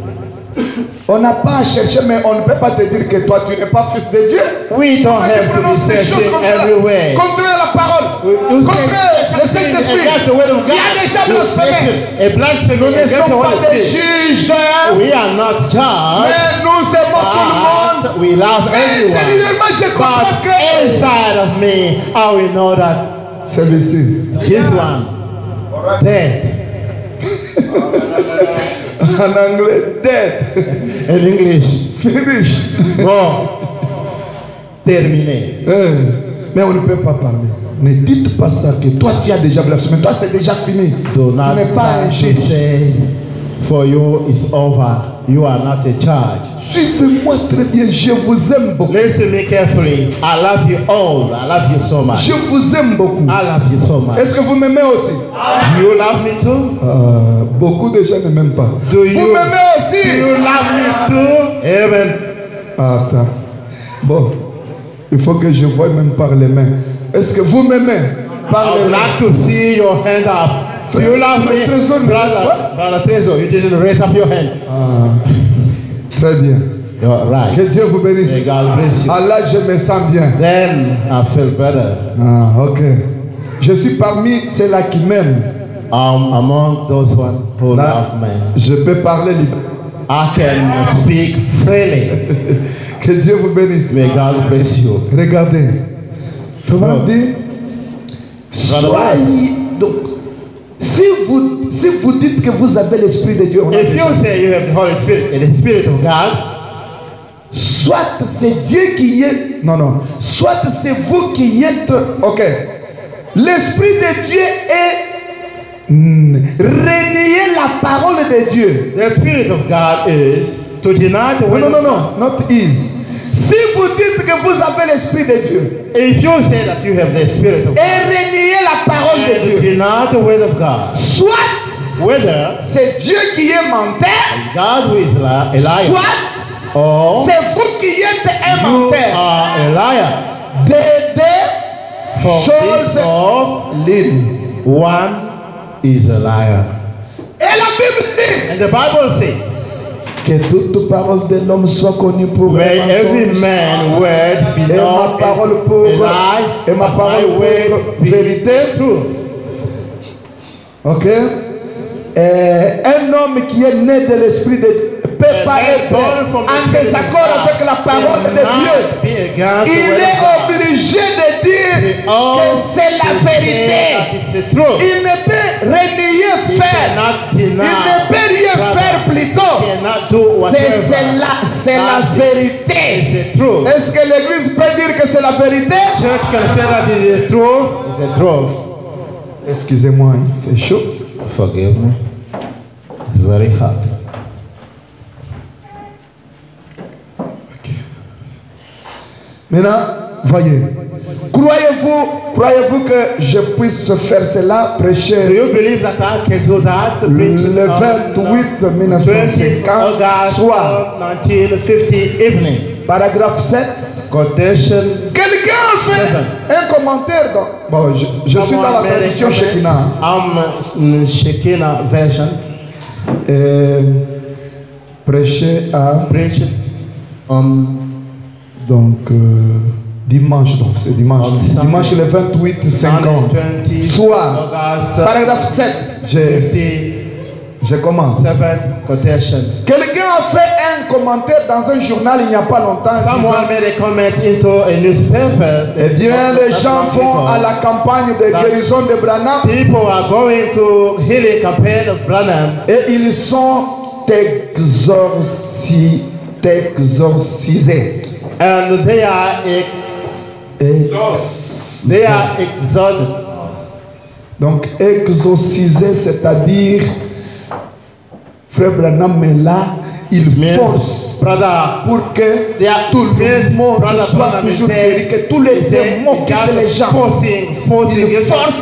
[SPEAKER 1] on n'a pas à chercher, mais on ne peut pas te dire que toi, tu n'es pas fils de Dieu.
[SPEAKER 2] we don't
[SPEAKER 1] Quand tu
[SPEAKER 2] have to be
[SPEAKER 1] prononces des choses
[SPEAKER 2] searching
[SPEAKER 1] comme ça,
[SPEAKER 2] everywhere.
[SPEAKER 1] contre la parole,
[SPEAKER 2] You
[SPEAKER 1] contre
[SPEAKER 2] say,
[SPEAKER 1] le le Saint-Esprit.
[SPEAKER 2] against the word of
[SPEAKER 1] Il y a
[SPEAKER 2] God.
[SPEAKER 1] déjà blasphémé.
[SPEAKER 2] A blasphemy
[SPEAKER 1] Nous ne
[SPEAKER 2] against the
[SPEAKER 1] sommes
[SPEAKER 2] Holy
[SPEAKER 1] pas des
[SPEAKER 2] Spirit.
[SPEAKER 1] juges,
[SPEAKER 2] We are not judged.
[SPEAKER 1] mais nous aimons tout le monde.
[SPEAKER 2] But we love everyone.
[SPEAKER 1] Intérieurement, je comprends
[SPEAKER 2] But
[SPEAKER 1] que
[SPEAKER 2] inside of me, I will know that
[SPEAKER 1] celui-ci,
[SPEAKER 2] this one, dead.
[SPEAKER 1] en anglais, dead,
[SPEAKER 2] In English,
[SPEAKER 1] finish.
[SPEAKER 2] bon, terminé.
[SPEAKER 1] Mais on ne peut pas parler. Ne dites pas ça que toi tu as déjà blasphémé, toi c'est déjà fini.
[SPEAKER 2] Do
[SPEAKER 1] Tu
[SPEAKER 2] not
[SPEAKER 1] n'es pas un
[SPEAKER 2] try to
[SPEAKER 1] juge.
[SPEAKER 2] say, for you it's over. You are not a judge.
[SPEAKER 1] Suivez-moi très bien, je vous aime beaucoup.
[SPEAKER 2] Listen me carefully. I love you all. I love you so much.
[SPEAKER 1] Je vous aime beaucoup.
[SPEAKER 2] I love you so much.
[SPEAKER 1] Est-ce que vous m'aimez aussi?
[SPEAKER 2] Do you love me too?
[SPEAKER 1] Beaucoup de gens ne m'aiment pas.
[SPEAKER 2] Do
[SPEAKER 1] Vous
[SPEAKER 2] you?
[SPEAKER 1] m'aimez
[SPEAKER 2] Do
[SPEAKER 1] aussi?
[SPEAKER 2] you love me too? Amen.
[SPEAKER 1] Attends. Bon, il faut que je voie même par les mains. Est-ce que vous m'aimez? Par
[SPEAKER 2] I
[SPEAKER 1] les
[SPEAKER 2] would
[SPEAKER 1] mains.
[SPEAKER 2] like to see your hand up. Do you love me?
[SPEAKER 1] Trésor,
[SPEAKER 2] Brother Trezor, you didn't raise up your hand.
[SPEAKER 1] Très bien.
[SPEAKER 2] You're right.
[SPEAKER 1] Que Dieu vous
[SPEAKER 2] May
[SPEAKER 1] bénisse.
[SPEAKER 2] God bless you.
[SPEAKER 1] Ah là, je me sens bien.
[SPEAKER 2] Then I feel better.
[SPEAKER 1] Ah, ok. Je suis parmi ceux-là qui m'aiment.
[SPEAKER 2] Among those one who
[SPEAKER 1] Là,
[SPEAKER 2] love me.
[SPEAKER 1] je peux parler libre.
[SPEAKER 2] I can speak freely.
[SPEAKER 1] Que Dieu vous bénisse.
[SPEAKER 2] May God bless you.
[SPEAKER 1] Regardez. Comment dire?
[SPEAKER 2] Brother,
[SPEAKER 1] Soyez donc. Si vous dites que vous avez l'Esprit de Dieu, on a
[SPEAKER 2] If
[SPEAKER 1] déjà-
[SPEAKER 2] you say you have the Holy Spirit and the Spirit of God,
[SPEAKER 1] soit c'est Dieu qui est. Non, non. Soit c'est vous qui êtes. Ok. L'Esprit de Dieu est. Renier la parole de Dieu.
[SPEAKER 2] the Spirit of God is to deny the
[SPEAKER 1] Non,
[SPEAKER 2] word
[SPEAKER 1] non,
[SPEAKER 2] of
[SPEAKER 1] non,
[SPEAKER 2] God.
[SPEAKER 1] non. Not is. Si vous dites que vous avez l'Esprit de Dieu
[SPEAKER 2] If you say that you have the Spirit of God
[SPEAKER 1] et renier la parole de
[SPEAKER 2] and you
[SPEAKER 1] Dieu,
[SPEAKER 2] deny the word of God,
[SPEAKER 1] soit
[SPEAKER 2] whether
[SPEAKER 1] c'est Dieu qui est menteur,
[SPEAKER 2] God who is a liar
[SPEAKER 1] soit
[SPEAKER 2] or
[SPEAKER 1] c'est vous qui êtes un
[SPEAKER 2] you
[SPEAKER 1] menteur.
[SPEAKER 2] are a liar,
[SPEAKER 1] Des deux
[SPEAKER 2] for
[SPEAKER 1] choses
[SPEAKER 2] this of
[SPEAKER 1] l'une.
[SPEAKER 2] one is a liar.
[SPEAKER 1] Et la Bible dit
[SPEAKER 2] And the Bible says,
[SPEAKER 1] que toute parole de l'homme soit connue pour
[SPEAKER 2] may
[SPEAKER 1] un
[SPEAKER 2] every
[SPEAKER 1] mensonge,
[SPEAKER 2] man word be
[SPEAKER 1] et ma
[SPEAKER 2] known
[SPEAKER 1] parole
[SPEAKER 2] as
[SPEAKER 1] pour
[SPEAKER 2] a lie,
[SPEAKER 1] et ma
[SPEAKER 2] but
[SPEAKER 1] parole
[SPEAKER 2] my word
[SPEAKER 1] pour
[SPEAKER 2] be
[SPEAKER 1] vérité.
[SPEAKER 2] truth.
[SPEAKER 1] Ok. Un homme qui est né de l'esprit de Dieu ne peut pas être en désaccord avec la parole de Dieu. Il est obligé de dire que c'est la vérité. Il ne peut renier faire. Il ne peut rien faire plutôt. C'est la vérité. Est-ce que l'église peut dire que c'est la vérité?
[SPEAKER 2] Church can say that it is the truth. It's the truth.
[SPEAKER 1] Excusez-moi, il fait chaud.
[SPEAKER 2] Forgive me. It's very hot.
[SPEAKER 1] Maintenant, voyez. Croyez-vous que je puisse faire cela,
[SPEAKER 2] Do
[SPEAKER 1] prêcher
[SPEAKER 2] you believe that I can do that?
[SPEAKER 1] le 28 1950,
[SPEAKER 2] August
[SPEAKER 1] soit
[SPEAKER 2] 1950 evening.
[SPEAKER 1] paragraphe 7.
[SPEAKER 2] Quotation.
[SPEAKER 1] Quelqu'un a fait un commentaire dans... Bon, je suis dans la traduction Shekinah.
[SPEAKER 2] I'm in Shekinah version.
[SPEAKER 1] Prêcher à...
[SPEAKER 2] Preach on
[SPEAKER 1] Donc, dimanche, donc c'est dimanche.
[SPEAKER 2] On
[SPEAKER 1] Dimanche le 28 50.
[SPEAKER 2] 20
[SPEAKER 1] Soit,
[SPEAKER 2] August
[SPEAKER 1] paragraphe 7. Je commence.
[SPEAKER 2] 57 quotation.
[SPEAKER 1] Quelqu'un a fait un commentaire dans un journal il n'y a pas longtemps.
[SPEAKER 2] Someone made a comment into a newspaper.
[SPEAKER 1] Eh bien, les gens vont à la campagne de guérison de Branham
[SPEAKER 2] People are going to healing campaign of Branham
[SPEAKER 1] et ils sont exorcisés.
[SPEAKER 2] and they are exalted.
[SPEAKER 1] Donc, exorcisés, c'est-à-dire, Frère Branham est là, il force
[SPEAKER 2] Brother,
[SPEAKER 1] pour que
[SPEAKER 2] they are
[SPEAKER 1] tout le monde
[SPEAKER 2] Brother
[SPEAKER 1] soit
[SPEAKER 2] Branham
[SPEAKER 1] toujours
[SPEAKER 2] is
[SPEAKER 1] guéri, que tous les démons quittent les gens.
[SPEAKER 2] forcing
[SPEAKER 1] Il force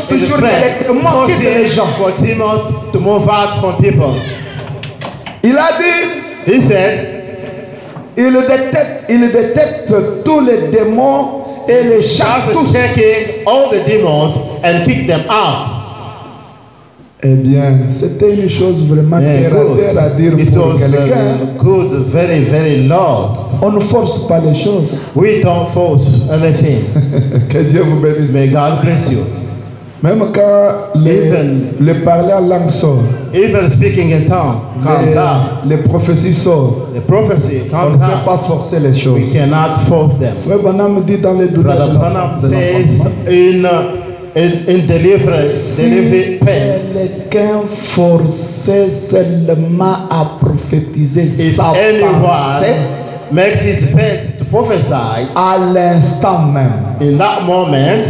[SPEAKER 1] toujours les démons quittent les gens.
[SPEAKER 2] for demons to move out from people.
[SPEAKER 1] Il a dit,
[SPEAKER 2] He said,
[SPEAKER 1] il détecte tous les démons et les chasse tous.
[SPEAKER 2] just taking all the demons and kick them out.
[SPEAKER 1] Eh bien, c'était une chose vraiment
[SPEAKER 2] Yeah,
[SPEAKER 1] terre à terre à dire
[SPEAKER 2] It
[SPEAKER 1] pour
[SPEAKER 2] was
[SPEAKER 1] quelqu'un.
[SPEAKER 2] good, very, very loud.
[SPEAKER 1] On ne force pas les choses.
[SPEAKER 2] We don't force anything.
[SPEAKER 1] Que Dieu vous bénisse.
[SPEAKER 2] May God bless you.
[SPEAKER 1] Même quand le parler en langue sort,
[SPEAKER 2] even speaking in tongue comes out,
[SPEAKER 1] les prophéties sortent,
[SPEAKER 2] the prophecy
[SPEAKER 1] on ne
[SPEAKER 2] comes
[SPEAKER 1] peut
[SPEAKER 2] out.
[SPEAKER 1] pas forcer les choses.
[SPEAKER 2] We cannot force them.
[SPEAKER 1] Frère Branham dit dans les douleurs
[SPEAKER 2] Brother
[SPEAKER 1] de
[SPEAKER 2] Branham
[SPEAKER 1] l'enfant,
[SPEAKER 2] says in delivery
[SPEAKER 1] si
[SPEAKER 2] pain,
[SPEAKER 1] quelqu'un forçait seulement à prophétiser
[SPEAKER 2] if
[SPEAKER 1] sa pensée,
[SPEAKER 2] anyone makes his best to prophesy,
[SPEAKER 1] à l'instant même,
[SPEAKER 2] in that moment,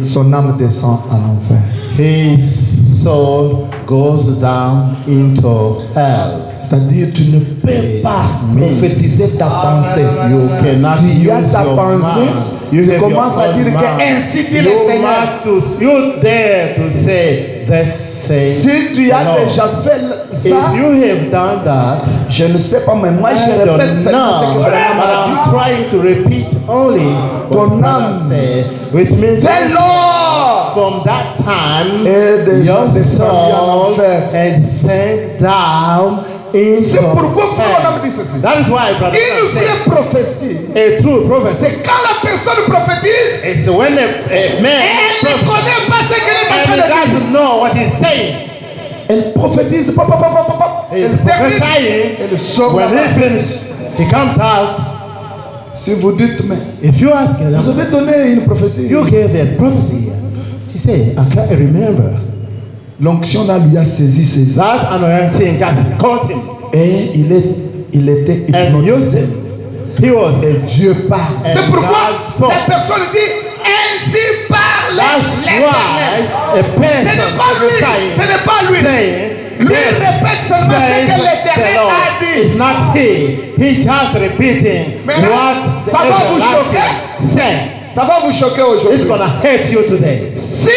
[SPEAKER 1] son âme descend en enfer.
[SPEAKER 2] his soul goes down into hell.
[SPEAKER 1] C'est-à-dire, tu ne peux pas prophétiser ta pensée.
[SPEAKER 2] You cannot
[SPEAKER 1] Tu as
[SPEAKER 2] use
[SPEAKER 1] ta
[SPEAKER 2] your
[SPEAKER 1] pensée,
[SPEAKER 2] mind. You
[SPEAKER 1] tu
[SPEAKER 2] have
[SPEAKER 1] commences
[SPEAKER 2] your
[SPEAKER 1] à dire
[SPEAKER 2] own
[SPEAKER 1] que
[SPEAKER 2] mind.
[SPEAKER 1] ainsi dit le Seigneur.
[SPEAKER 2] You dare to say that thing.
[SPEAKER 1] Si tu as déjà fait
[SPEAKER 2] If
[SPEAKER 1] ça,
[SPEAKER 2] you have done that,
[SPEAKER 1] je ne sais pas, mais moi je
[SPEAKER 2] I
[SPEAKER 1] répète
[SPEAKER 2] don't
[SPEAKER 1] seulement ce que
[SPEAKER 2] know, but
[SPEAKER 1] Branham a
[SPEAKER 2] I'm
[SPEAKER 1] dit.
[SPEAKER 2] trying to repeat only what
[SPEAKER 1] Ton
[SPEAKER 2] Branham
[SPEAKER 1] âme,
[SPEAKER 2] said, which means
[SPEAKER 1] dès lors,
[SPEAKER 2] from that time,
[SPEAKER 1] est déjà
[SPEAKER 2] your
[SPEAKER 1] descendu en
[SPEAKER 2] soul
[SPEAKER 1] enfer.
[SPEAKER 2] has sank down into
[SPEAKER 1] C'est pourquoi Frère Branham
[SPEAKER 2] hell.
[SPEAKER 1] dit ceci.
[SPEAKER 2] That is why Brother
[SPEAKER 1] Une
[SPEAKER 2] Branham said,
[SPEAKER 1] vraie prophétie,
[SPEAKER 2] a true prophecy
[SPEAKER 1] c'est quand la personne prophétise,
[SPEAKER 2] is when a man
[SPEAKER 1] elle ne connaît pas ce qu'elle est en
[SPEAKER 2] and
[SPEAKER 1] train
[SPEAKER 2] he
[SPEAKER 1] de dire.
[SPEAKER 2] doesn't know what he's saying.
[SPEAKER 1] Elle prophétise, elle
[SPEAKER 2] He's
[SPEAKER 1] termine,
[SPEAKER 2] prophesying.
[SPEAKER 1] elle sort
[SPEAKER 2] When
[SPEAKER 1] là-bas.
[SPEAKER 2] he finishes, he comes out.
[SPEAKER 1] Si vous dites, mais
[SPEAKER 2] If you ask him,
[SPEAKER 1] vous avez donné une prophétie,
[SPEAKER 2] you gave a prophecy. He said, I can't remember.
[SPEAKER 1] l'onction là lui a saisi ses âmes
[SPEAKER 2] That anointing just caught him
[SPEAKER 1] et il était
[SPEAKER 2] and used
[SPEAKER 1] hypnotisé.
[SPEAKER 2] him. He was
[SPEAKER 1] Dieu parle.
[SPEAKER 2] and
[SPEAKER 1] C'est pourquoi
[SPEAKER 2] God spoke.
[SPEAKER 1] la personne dit ainsi parle
[SPEAKER 2] That's
[SPEAKER 1] l'Éternel.
[SPEAKER 2] why a
[SPEAKER 1] Ce
[SPEAKER 2] person
[SPEAKER 1] n'est pas lui,
[SPEAKER 2] prophesying,
[SPEAKER 1] ce n'est pas lui.
[SPEAKER 2] saying,
[SPEAKER 1] Lui
[SPEAKER 2] yes,
[SPEAKER 1] répète seulement ce que
[SPEAKER 2] says
[SPEAKER 1] l'Éternel
[SPEAKER 2] the Lord.
[SPEAKER 1] a dit.
[SPEAKER 2] It's not he. He's just repeating
[SPEAKER 1] Maintenant,
[SPEAKER 2] what the
[SPEAKER 1] ça va vous
[SPEAKER 2] everlasting said.
[SPEAKER 1] Ça va vous choquer
[SPEAKER 2] It's
[SPEAKER 1] aujourd'hui.
[SPEAKER 2] gonna hurt you today.
[SPEAKER 1] Si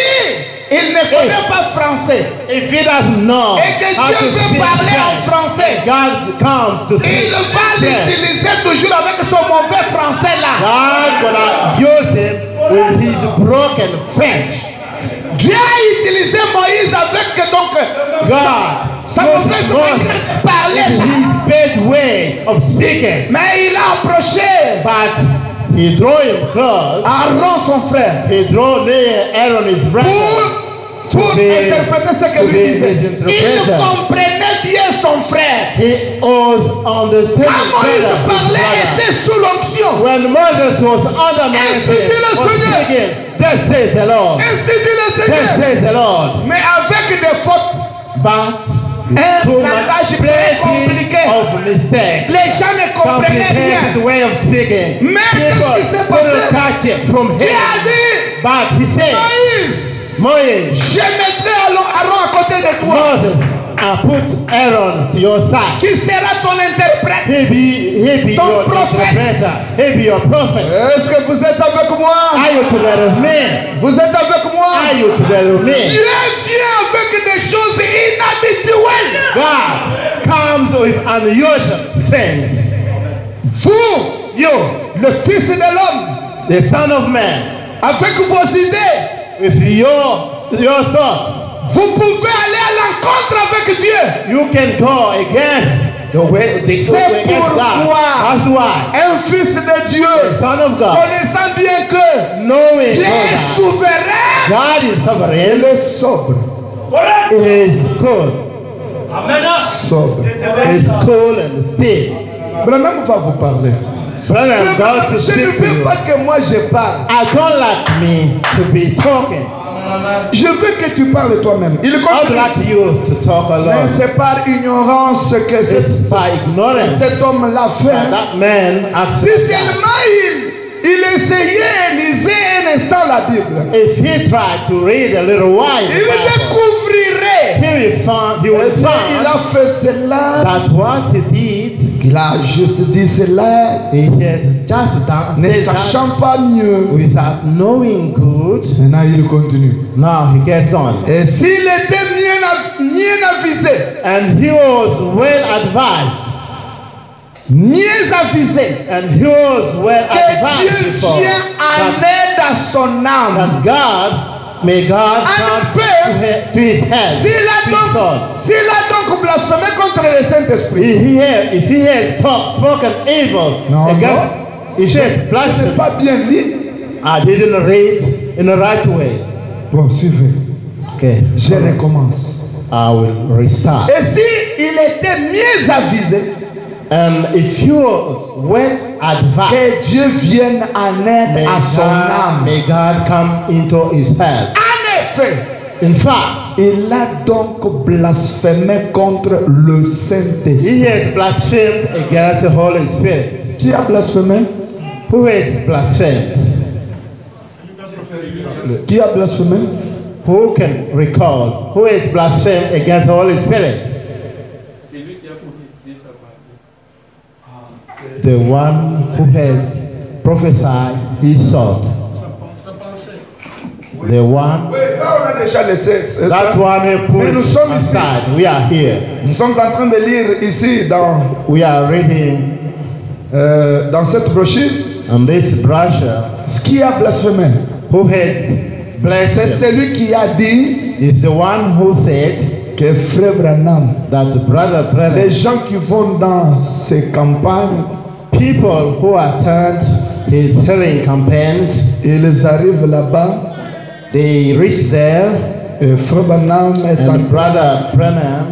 [SPEAKER 1] il ne connaît pas français
[SPEAKER 2] If he doesn't know
[SPEAKER 1] et que
[SPEAKER 2] how to
[SPEAKER 1] Dieu veut
[SPEAKER 2] speak
[SPEAKER 1] parler en
[SPEAKER 2] French,
[SPEAKER 1] français,
[SPEAKER 2] God comes to speak
[SPEAKER 1] il va
[SPEAKER 2] French.
[SPEAKER 1] l'utiliser toujours avec son mauvais français là.
[SPEAKER 2] God gonna use him with his broken French.
[SPEAKER 1] Dieu a utilisé Moïse avec donc
[SPEAKER 2] God
[SPEAKER 1] sa mauvaise
[SPEAKER 2] used
[SPEAKER 1] manière
[SPEAKER 2] Moses
[SPEAKER 1] de parler
[SPEAKER 2] in
[SPEAKER 1] là.
[SPEAKER 2] his bad way of speaking,
[SPEAKER 1] Mais il a approché
[SPEAKER 2] but he drew him close.
[SPEAKER 1] Aaron son frère
[SPEAKER 2] He drew near Aaron his brother.
[SPEAKER 1] pour interpréter ce que
[SPEAKER 2] to
[SPEAKER 1] lui
[SPEAKER 2] be
[SPEAKER 1] disait.
[SPEAKER 2] his
[SPEAKER 1] Il
[SPEAKER 2] interpreter.
[SPEAKER 1] comprenait bien son frère.
[SPEAKER 2] He was understanding
[SPEAKER 1] Quand Moïse
[SPEAKER 2] better his
[SPEAKER 1] parlait,
[SPEAKER 2] brother.
[SPEAKER 1] était sous l'onction.
[SPEAKER 2] When Moses was under
[SPEAKER 1] Ainsi dit le
[SPEAKER 2] was
[SPEAKER 1] Seigneur.
[SPEAKER 2] speaking, thus says the Lord.
[SPEAKER 1] Ainsi dit le
[SPEAKER 2] Thus
[SPEAKER 1] Seigneur.
[SPEAKER 2] says the Lord.
[SPEAKER 1] Mais avec des fautes,
[SPEAKER 2] But
[SPEAKER 1] un
[SPEAKER 2] too
[SPEAKER 1] langage
[SPEAKER 2] much
[SPEAKER 1] très
[SPEAKER 2] plenty
[SPEAKER 1] compliqué.
[SPEAKER 2] of mistakes.
[SPEAKER 1] Les gens ne comprenaient
[SPEAKER 2] Complicated
[SPEAKER 1] rien.
[SPEAKER 2] way of speaking.
[SPEAKER 1] Mais qu'est-ce qui s'est
[SPEAKER 2] People couldn't
[SPEAKER 1] passé?
[SPEAKER 2] catch it from
[SPEAKER 1] Il a
[SPEAKER 2] him.
[SPEAKER 1] dit,
[SPEAKER 2] But he said,
[SPEAKER 1] Moïse,
[SPEAKER 2] Moses,
[SPEAKER 1] je mettrai Aaron à côté de toi.
[SPEAKER 2] Moses, I put Aaron to your side.
[SPEAKER 1] Qui sera ton interprète?
[SPEAKER 2] He be
[SPEAKER 1] Ton
[SPEAKER 2] your
[SPEAKER 1] prophète.
[SPEAKER 2] interpreter. He be your prophet.
[SPEAKER 1] Est-ce que vous êtes avec moi?
[SPEAKER 2] Are you together with me?
[SPEAKER 1] Vous êtes avec moi?
[SPEAKER 2] Are you together with me?
[SPEAKER 1] Dieu vient avec des choses inhabituelles.
[SPEAKER 2] God comes with unusual things.
[SPEAKER 1] Vous,
[SPEAKER 2] You,
[SPEAKER 1] le Fils de l'homme,
[SPEAKER 2] the Son of Man,
[SPEAKER 1] avec vos idées,
[SPEAKER 2] with your thoughts,
[SPEAKER 1] vous pouvez aller à l'encontre avec Dieu.
[SPEAKER 2] you can go against the way
[SPEAKER 1] C'est
[SPEAKER 2] against God.
[SPEAKER 1] pourquoi
[SPEAKER 2] That's why
[SPEAKER 1] un Fils de Dieu,
[SPEAKER 2] the Son of God,
[SPEAKER 1] connaissant bien que
[SPEAKER 2] knowing
[SPEAKER 1] Dieu est
[SPEAKER 2] God,
[SPEAKER 1] souverain,
[SPEAKER 2] God is sovereign,
[SPEAKER 1] il est sobre.
[SPEAKER 2] is cool,
[SPEAKER 1] Sobre.
[SPEAKER 2] is cool and still.
[SPEAKER 1] Branham va vous parler.
[SPEAKER 2] Brother, I'm going to
[SPEAKER 1] Je ne
[SPEAKER 2] speak to
[SPEAKER 1] veux
[SPEAKER 2] you.
[SPEAKER 1] pas que moi je parle.
[SPEAKER 2] I don't like me to be talking.
[SPEAKER 1] Je veux que tu parles toi-même. Il
[SPEAKER 2] I'd
[SPEAKER 1] continue.
[SPEAKER 2] like you to talk
[SPEAKER 1] Mais
[SPEAKER 2] alone.
[SPEAKER 1] c'est par ignorance que
[SPEAKER 2] It's by ignorance
[SPEAKER 1] cet homme l'a
[SPEAKER 2] that
[SPEAKER 1] fait.
[SPEAKER 2] that man
[SPEAKER 1] Si
[SPEAKER 2] accepted.
[SPEAKER 1] seulement il essayait, lisait un instant la Bible,
[SPEAKER 2] If he tried to read a little while,
[SPEAKER 1] il découvrirait.
[SPEAKER 2] he
[SPEAKER 1] Il
[SPEAKER 2] will
[SPEAKER 1] a
[SPEAKER 2] find
[SPEAKER 1] fait cela.
[SPEAKER 2] that what he did,
[SPEAKER 1] Il a juste dit cela,
[SPEAKER 2] he has just done
[SPEAKER 1] ne
[SPEAKER 2] said that
[SPEAKER 1] sachant pas mieux.
[SPEAKER 2] without knowing good.
[SPEAKER 1] Maintenant, il continue.
[SPEAKER 2] Now he gets on.
[SPEAKER 1] Et s'il était bien avisé,
[SPEAKER 2] And he was well advised.
[SPEAKER 1] mieux avisé,
[SPEAKER 2] And he was well
[SPEAKER 1] que
[SPEAKER 2] advised
[SPEAKER 1] Dieu
[SPEAKER 2] before
[SPEAKER 1] vient en aide à son âme.
[SPEAKER 2] that God, may God come to his head,
[SPEAKER 1] S'il
[SPEAKER 2] to his soul.
[SPEAKER 1] a donc blasphémé contre le Saint-Esprit,
[SPEAKER 2] If he had spoken evil
[SPEAKER 1] Non,
[SPEAKER 2] against, he
[SPEAKER 1] je
[SPEAKER 2] said,
[SPEAKER 1] n'ai
[SPEAKER 2] blasphemy.
[SPEAKER 1] pas bien lu.
[SPEAKER 2] I didn't read in the right way.
[SPEAKER 1] Bon, suivez.
[SPEAKER 2] Okay.
[SPEAKER 1] Je recommence.
[SPEAKER 2] I will restart.
[SPEAKER 1] Et si il était mieux avisé,
[SPEAKER 2] And if you went advanced,
[SPEAKER 1] que Dieu vienne en aide à son âme.
[SPEAKER 2] may God come into his help.
[SPEAKER 1] En effet,
[SPEAKER 2] In fact,
[SPEAKER 1] il a donc blasphémé contre le Saint-Esprit.
[SPEAKER 2] he has blasphemed against the Holy Spirit.
[SPEAKER 1] Qui a blasphémé?
[SPEAKER 2] Who has blasphemed?
[SPEAKER 1] Qui a blasphémé?
[SPEAKER 2] Who can recall? Who has blasphemed against the Holy Spirit?
[SPEAKER 3] C'est lui qui a prophétisé sa pensée.
[SPEAKER 2] The one who has prophesied his thought.
[SPEAKER 3] Sa pensée.
[SPEAKER 2] The one,
[SPEAKER 1] Oui, ça on a déjà laissé.
[SPEAKER 2] that one who
[SPEAKER 1] Mais nous
[SPEAKER 2] put
[SPEAKER 1] sommes ici.
[SPEAKER 2] aside. We are here.
[SPEAKER 1] Nous sommes en train de lire ici
[SPEAKER 2] We are reading
[SPEAKER 1] dans cette brochure
[SPEAKER 2] on this brochure.
[SPEAKER 1] ce qui a blasphémé.
[SPEAKER 2] Who had
[SPEAKER 1] C'est
[SPEAKER 2] blasphemed?
[SPEAKER 1] celui qui a dit
[SPEAKER 2] Is the one who said
[SPEAKER 1] que Frère Branham,
[SPEAKER 2] that brother
[SPEAKER 1] les
[SPEAKER 2] Branham,
[SPEAKER 1] gens qui vont dans ces campagnes,
[SPEAKER 2] people who attend his healing campaigns,
[SPEAKER 1] ils arrivent là-bas
[SPEAKER 2] they reach there,
[SPEAKER 1] et Frère Branham est en
[SPEAKER 2] and brother Branham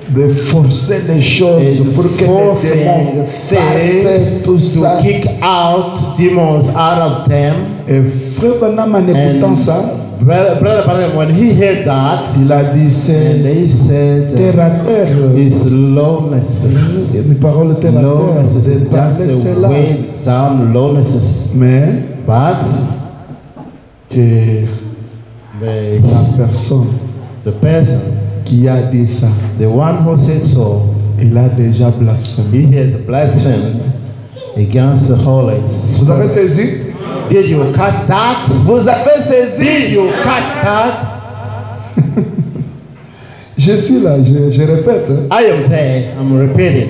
[SPEAKER 1] de forcer les choses
[SPEAKER 2] is
[SPEAKER 1] pour que les démons
[SPEAKER 2] forcing
[SPEAKER 1] partent, tout
[SPEAKER 2] things
[SPEAKER 1] ça.
[SPEAKER 2] to kick out demons out of them.
[SPEAKER 1] Et Frère Branham, en écoutant
[SPEAKER 2] And
[SPEAKER 1] ça,
[SPEAKER 2] brother Branham, when he heard that,
[SPEAKER 1] il a dit
[SPEAKER 2] and
[SPEAKER 1] c'est
[SPEAKER 2] they said
[SPEAKER 1] terre.
[SPEAKER 2] his loneliness.
[SPEAKER 1] Mes paroles terre.
[SPEAKER 2] Loneliness is
[SPEAKER 1] C'est pas
[SPEAKER 2] just a
[SPEAKER 1] cela.
[SPEAKER 2] way down loneliness.
[SPEAKER 1] Mais
[SPEAKER 2] But
[SPEAKER 1] que
[SPEAKER 2] the,
[SPEAKER 1] la personne
[SPEAKER 2] the person,
[SPEAKER 1] qui a dit ça,
[SPEAKER 2] the one who said so,
[SPEAKER 1] il a déjà blasphémé.
[SPEAKER 2] he has blasphemed against the Holy
[SPEAKER 1] Vous avez
[SPEAKER 2] Spirit.
[SPEAKER 1] saisi?
[SPEAKER 2] Did you catch that?
[SPEAKER 1] Vous avez saisi?
[SPEAKER 2] Did you catch that?
[SPEAKER 1] Je suis là, je répète. Hein.
[SPEAKER 2] I am there. I'm repeating.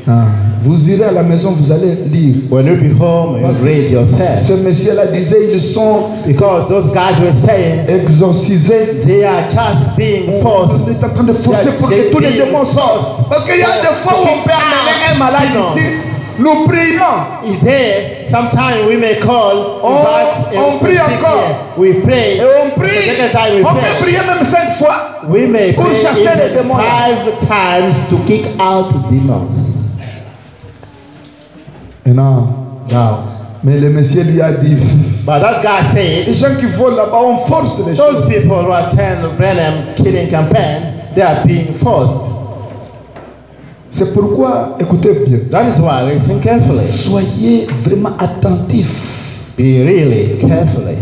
[SPEAKER 1] Ah. Vous irez à la maison, vous allez lire.
[SPEAKER 2] When you be home, you read yourself.
[SPEAKER 1] Ce monsieur-là disait, ils sont
[SPEAKER 2] Because those guys were saying
[SPEAKER 1] exorcisés.
[SPEAKER 2] they are just being forced.
[SPEAKER 1] On est en train de forcer pour que tous les démons sortent. Parce qu'il y a des fois où on peut amener un malade ici. Nous prions.
[SPEAKER 2] Is there? Sometimes we may call.
[SPEAKER 1] On prie encore.
[SPEAKER 2] We pray.
[SPEAKER 1] Et on prie.
[SPEAKER 2] The second time we
[SPEAKER 1] On peut
[SPEAKER 2] pray.
[SPEAKER 1] prier même 5 fois.
[SPEAKER 2] We may
[SPEAKER 1] Pour
[SPEAKER 2] pray
[SPEAKER 1] chasser les
[SPEAKER 2] even
[SPEAKER 1] démons.
[SPEAKER 2] 5 times to kick out demons.
[SPEAKER 1] Et non.
[SPEAKER 2] Now,
[SPEAKER 1] Mais le monsieur lui a dit,
[SPEAKER 2] but that guy
[SPEAKER 1] les
[SPEAKER 2] said,
[SPEAKER 1] gens qui vont là-bas, on force les choses.
[SPEAKER 2] those people who attend the Branham killing campaign, they are being forced.
[SPEAKER 1] C'est pourquoi, écoutez bien,
[SPEAKER 2] That is why listen carefully.
[SPEAKER 1] soyez vraiment attentifs.
[SPEAKER 2] Be really carefully.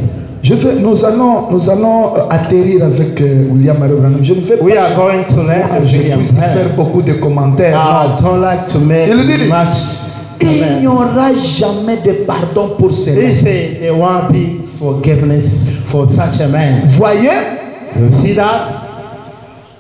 [SPEAKER 1] Nous allons atterrir avec William Mario Branham. Je ne vais
[SPEAKER 2] We
[SPEAKER 1] pas
[SPEAKER 2] are going to learn
[SPEAKER 1] je
[SPEAKER 2] William
[SPEAKER 1] puisse faire
[SPEAKER 2] Branham.
[SPEAKER 1] beaucoup de commentaires.
[SPEAKER 2] I don't like to make
[SPEAKER 1] Il dit,
[SPEAKER 2] much
[SPEAKER 1] Il n'y
[SPEAKER 2] comments.
[SPEAKER 1] aura jamais de pardon pour cela.
[SPEAKER 2] They say there won't be forgiveness for such a man.
[SPEAKER 1] Voyez?
[SPEAKER 2] You see that?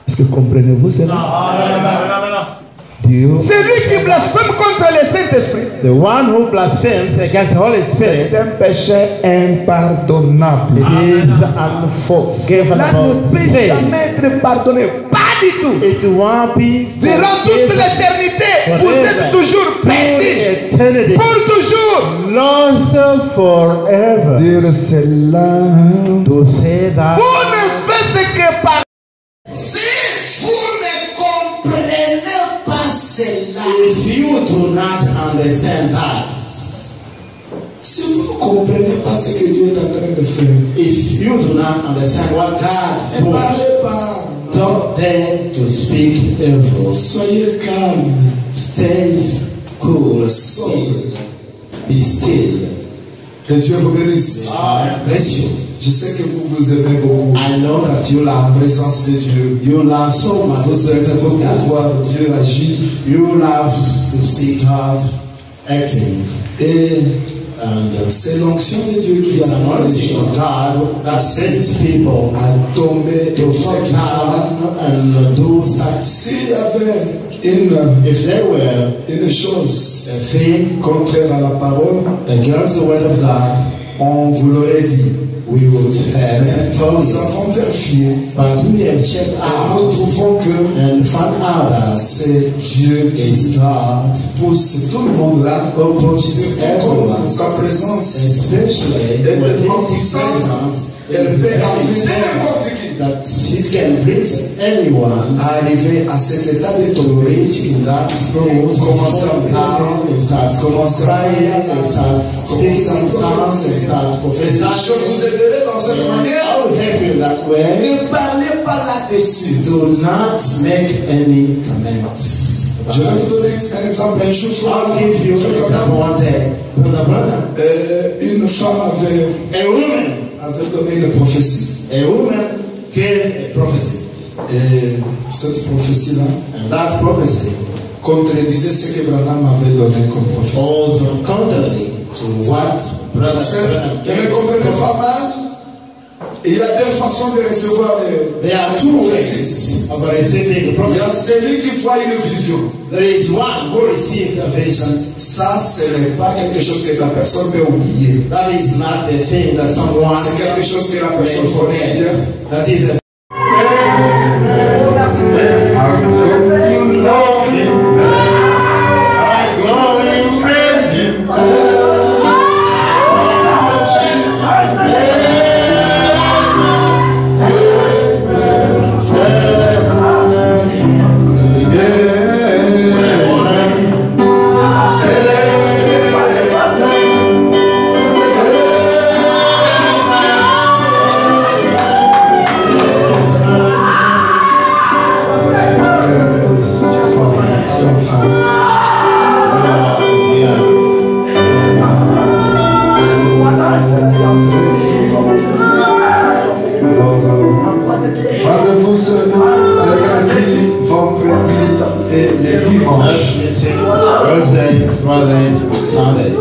[SPEAKER 1] Est-ce que comprenez-vous cela?
[SPEAKER 3] Non.
[SPEAKER 2] Do you?
[SPEAKER 1] C'est lui qui blasphème contre le Saint-Esprit.
[SPEAKER 2] The one who blasphemes against the Holy Spirit,
[SPEAKER 1] C'est un péché impardonnable.
[SPEAKER 2] it is
[SPEAKER 1] Cela
[SPEAKER 2] unforgivable
[SPEAKER 1] ne peut
[SPEAKER 2] sin.
[SPEAKER 1] jamais être pardonné. Pas du tout.
[SPEAKER 2] It won't be
[SPEAKER 1] Durant toute
[SPEAKER 2] forgiven
[SPEAKER 1] l'éternité, vous êtes toujours
[SPEAKER 2] for
[SPEAKER 1] perdus.
[SPEAKER 2] eternity.
[SPEAKER 1] Pour toujours.
[SPEAKER 2] Lost forever.
[SPEAKER 1] Dire cela.
[SPEAKER 2] To say that
[SPEAKER 1] Vous ne faites que par.
[SPEAKER 4] Si vous ne comprenez pas cela,
[SPEAKER 2] if you do not understand that,
[SPEAKER 4] si vous ne comprenez pas ce que Dieu est en train de faire,
[SPEAKER 2] if you do not understand what God
[SPEAKER 4] ne
[SPEAKER 2] told,
[SPEAKER 4] parlez pas.
[SPEAKER 2] don't dare to speak evil.
[SPEAKER 4] Soyez calme,
[SPEAKER 2] Stay cool, still. Be still.
[SPEAKER 4] que Dieu vous bénisse.
[SPEAKER 2] God bless you.
[SPEAKER 4] Je sais que vous vous aimez beaucoup.
[SPEAKER 2] I know that you
[SPEAKER 4] La
[SPEAKER 2] love
[SPEAKER 4] présence de Dieu.
[SPEAKER 2] you love so much.
[SPEAKER 4] Vous aimez beaucoup voir Dieu agir.
[SPEAKER 2] You love to see God acting.
[SPEAKER 4] Et
[SPEAKER 2] And
[SPEAKER 4] c'est l'onction de Dieu qui
[SPEAKER 2] it's
[SPEAKER 4] a
[SPEAKER 2] an
[SPEAKER 4] amené les
[SPEAKER 2] anointing
[SPEAKER 4] gens
[SPEAKER 2] of God that sends people
[SPEAKER 4] à tomber
[SPEAKER 2] to
[SPEAKER 4] et faire qu'ils soient là.
[SPEAKER 2] fall down and do such.
[SPEAKER 4] S'il y avait
[SPEAKER 2] If there were
[SPEAKER 4] une chose
[SPEAKER 2] a thing
[SPEAKER 4] contraire à la parole,
[SPEAKER 2] against the word of God,
[SPEAKER 4] on vous l'aurait dit.
[SPEAKER 2] we would have
[SPEAKER 4] Mais
[SPEAKER 2] told
[SPEAKER 4] nous
[SPEAKER 2] you.
[SPEAKER 4] avons vérifié
[SPEAKER 2] But we have checked
[SPEAKER 4] et nous
[SPEAKER 2] out
[SPEAKER 4] trouvons que
[SPEAKER 2] and found out that
[SPEAKER 4] c'est Dieu qui
[SPEAKER 2] is God
[SPEAKER 4] pousse tout le monde là
[SPEAKER 2] who pushes everyone,
[SPEAKER 4] sa présence
[SPEAKER 2] especially
[SPEAKER 4] est
[SPEAKER 2] when
[SPEAKER 4] tellement
[SPEAKER 2] His
[SPEAKER 4] puissante,
[SPEAKER 2] presence
[SPEAKER 4] elle
[SPEAKER 2] is
[SPEAKER 4] peut
[SPEAKER 2] very
[SPEAKER 4] amener
[SPEAKER 2] strong,
[SPEAKER 4] n'importe qui.
[SPEAKER 2] that it can bring anyone
[SPEAKER 4] à arriver à cet état de tomber,
[SPEAKER 2] reaching that road,
[SPEAKER 4] commence à
[SPEAKER 2] down, and start crying, and start speaking in tongues, and start prophesying.
[SPEAKER 4] Je vous aiderai dans cette manière.
[SPEAKER 2] I will help you that way.
[SPEAKER 4] Ne parlez pas là-dessus.
[SPEAKER 2] Do not make any comments.
[SPEAKER 4] Je vais vous donner un exemple. Un jour soir,
[SPEAKER 2] I'll give you an example one day.
[SPEAKER 4] une femme
[SPEAKER 2] A woman
[SPEAKER 4] avait donné une prophétie.
[SPEAKER 2] gave a prophecy.
[SPEAKER 4] Et cette prophétie-là
[SPEAKER 2] And that prophecy
[SPEAKER 4] contredisait ce que Branham avait donné comme prophétie.
[SPEAKER 2] was contrary to what Brother
[SPEAKER 4] Parce que,
[SPEAKER 2] Branham
[SPEAKER 4] ne me
[SPEAKER 2] gave.
[SPEAKER 4] comprenez pas mal. Il y a deux façons de recevoir les.
[SPEAKER 2] There are two ways of receiving the
[SPEAKER 4] Il y a
[SPEAKER 2] prophecy.
[SPEAKER 4] celui qui voit une vision.
[SPEAKER 2] There is one who receives a vision.
[SPEAKER 4] Ça, ce n'est pas quelque chose que la personne peut oublier.
[SPEAKER 2] That is not a thing that someone
[SPEAKER 4] C'est quelque chose que la
[SPEAKER 2] may
[SPEAKER 4] personne connaît bien.
[SPEAKER 2] forget. That is a
[SPEAKER 4] Rendez-vous ce mercredi, vendredi et le dimanche.
[SPEAKER 2] Thursday, Friday, Sunday.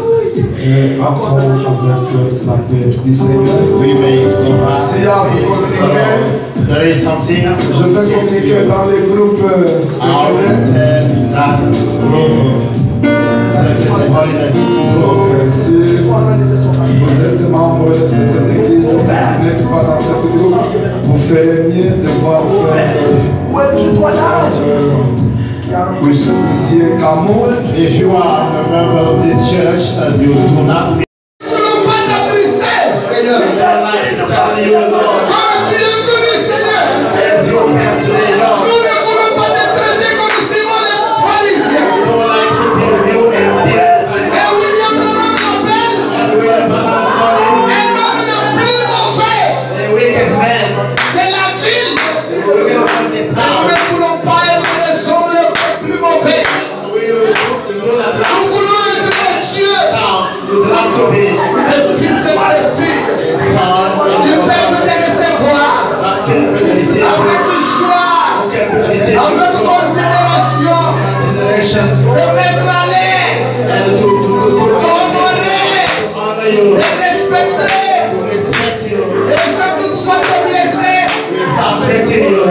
[SPEAKER 4] Et entrons avec la paix du Seigneur.
[SPEAKER 2] We may go
[SPEAKER 4] S'il y a
[SPEAKER 2] back.
[SPEAKER 4] vous communiquer,
[SPEAKER 2] There is something
[SPEAKER 4] je vais communiquer dans les groupes
[SPEAKER 2] I will
[SPEAKER 4] secrets.
[SPEAKER 2] tell that group of holiness
[SPEAKER 4] Donc, si vous êtes membre de cette église, vous n'êtes pas dans cette groupe, vous ferez mieux de voir oui, monsieur Camoul.
[SPEAKER 2] If you are a member of this church and you do not be
[SPEAKER 4] Seigneur,
[SPEAKER 2] telling you, Lord,
[SPEAKER 4] comme tu es venu, Seigneur,
[SPEAKER 2] as you can say, Lord,
[SPEAKER 4] nous ne voulons pas te traiter comme Simon le pharisien.
[SPEAKER 2] I don't like to give you a serious
[SPEAKER 4] Et William Branham l'appelle
[SPEAKER 2] and we are not calling
[SPEAKER 4] un homme le plus mauvais
[SPEAKER 2] a wicked man.
[SPEAKER 4] de la ville.
[SPEAKER 2] We will not be
[SPEAKER 4] Nous
[SPEAKER 2] proud.
[SPEAKER 4] ne voulons pas être les hommes les plus mauvais.
[SPEAKER 2] We do not
[SPEAKER 4] Nous
[SPEAKER 2] like
[SPEAKER 4] voulons être Dieu,
[SPEAKER 2] you like to be
[SPEAKER 4] les fils et les filles
[SPEAKER 2] a son
[SPEAKER 4] du peuple de recevoir
[SPEAKER 2] that can receive
[SPEAKER 4] avec joie,
[SPEAKER 2] can receive
[SPEAKER 4] avec considération,
[SPEAKER 2] consideration
[SPEAKER 4] de mettre à l'aise,
[SPEAKER 2] and to
[SPEAKER 4] d'honorer,
[SPEAKER 2] honor you,
[SPEAKER 4] de respecter,
[SPEAKER 2] to respect you,
[SPEAKER 4] et sans toutefois te blesser.
[SPEAKER 2] without hurting you.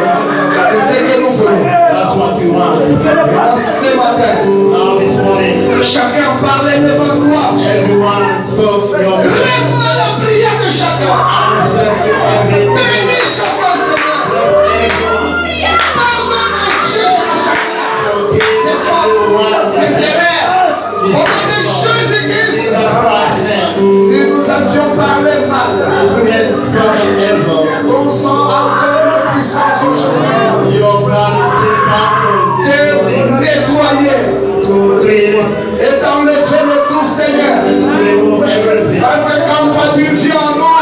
[SPEAKER 4] C'est ce que nous voulons.
[SPEAKER 2] That's what you want.
[SPEAKER 4] Ce matin,
[SPEAKER 2] Now this morning,
[SPEAKER 4] chacun parlait devant toi.
[SPEAKER 2] everyone spoke your
[SPEAKER 4] Réponds à la prière de chacun.
[SPEAKER 2] answer to every
[SPEAKER 4] Bénis chacun, Seigneur.
[SPEAKER 2] everyone.
[SPEAKER 4] Pardonne à Dieu à chacun. C'est toi, c'est erreurs. Au nom de Jésus-Christ,
[SPEAKER 2] Jesus Christ's name.
[SPEAKER 4] si nous avions parlé mal,
[SPEAKER 2] If we had spoken evil,
[SPEAKER 4] ton sang a donné puissance aujourd'hui
[SPEAKER 2] your blood is still powerful
[SPEAKER 4] de nettoyer
[SPEAKER 2] to cleanse,
[SPEAKER 4] et d'enlever le tout, Seigneur.
[SPEAKER 2] to remove everything.
[SPEAKER 4] Parce que quand toi tu viens en nous,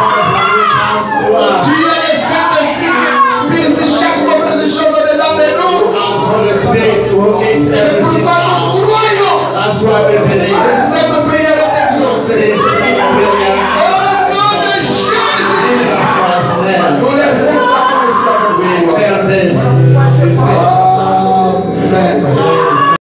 [SPEAKER 2] Because when it comes to us,
[SPEAKER 4] tu es le Saint-Esprit, si chaque mauvaise chose dedans de nous.
[SPEAKER 2] our Holy Spirit works
[SPEAKER 4] C'est
[SPEAKER 2] everything
[SPEAKER 4] pourquoi nous
[SPEAKER 2] out.
[SPEAKER 4] croyons
[SPEAKER 2] That's why we believe
[SPEAKER 4] que cette prière est exaucée.
[SPEAKER 2] this prayer.
[SPEAKER 4] Au nom de Jésus,
[SPEAKER 2] Jesus Christ's name.
[SPEAKER 4] nous les réclamons, Seigneur.
[SPEAKER 2] We declare this.
[SPEAKER 4] Amen.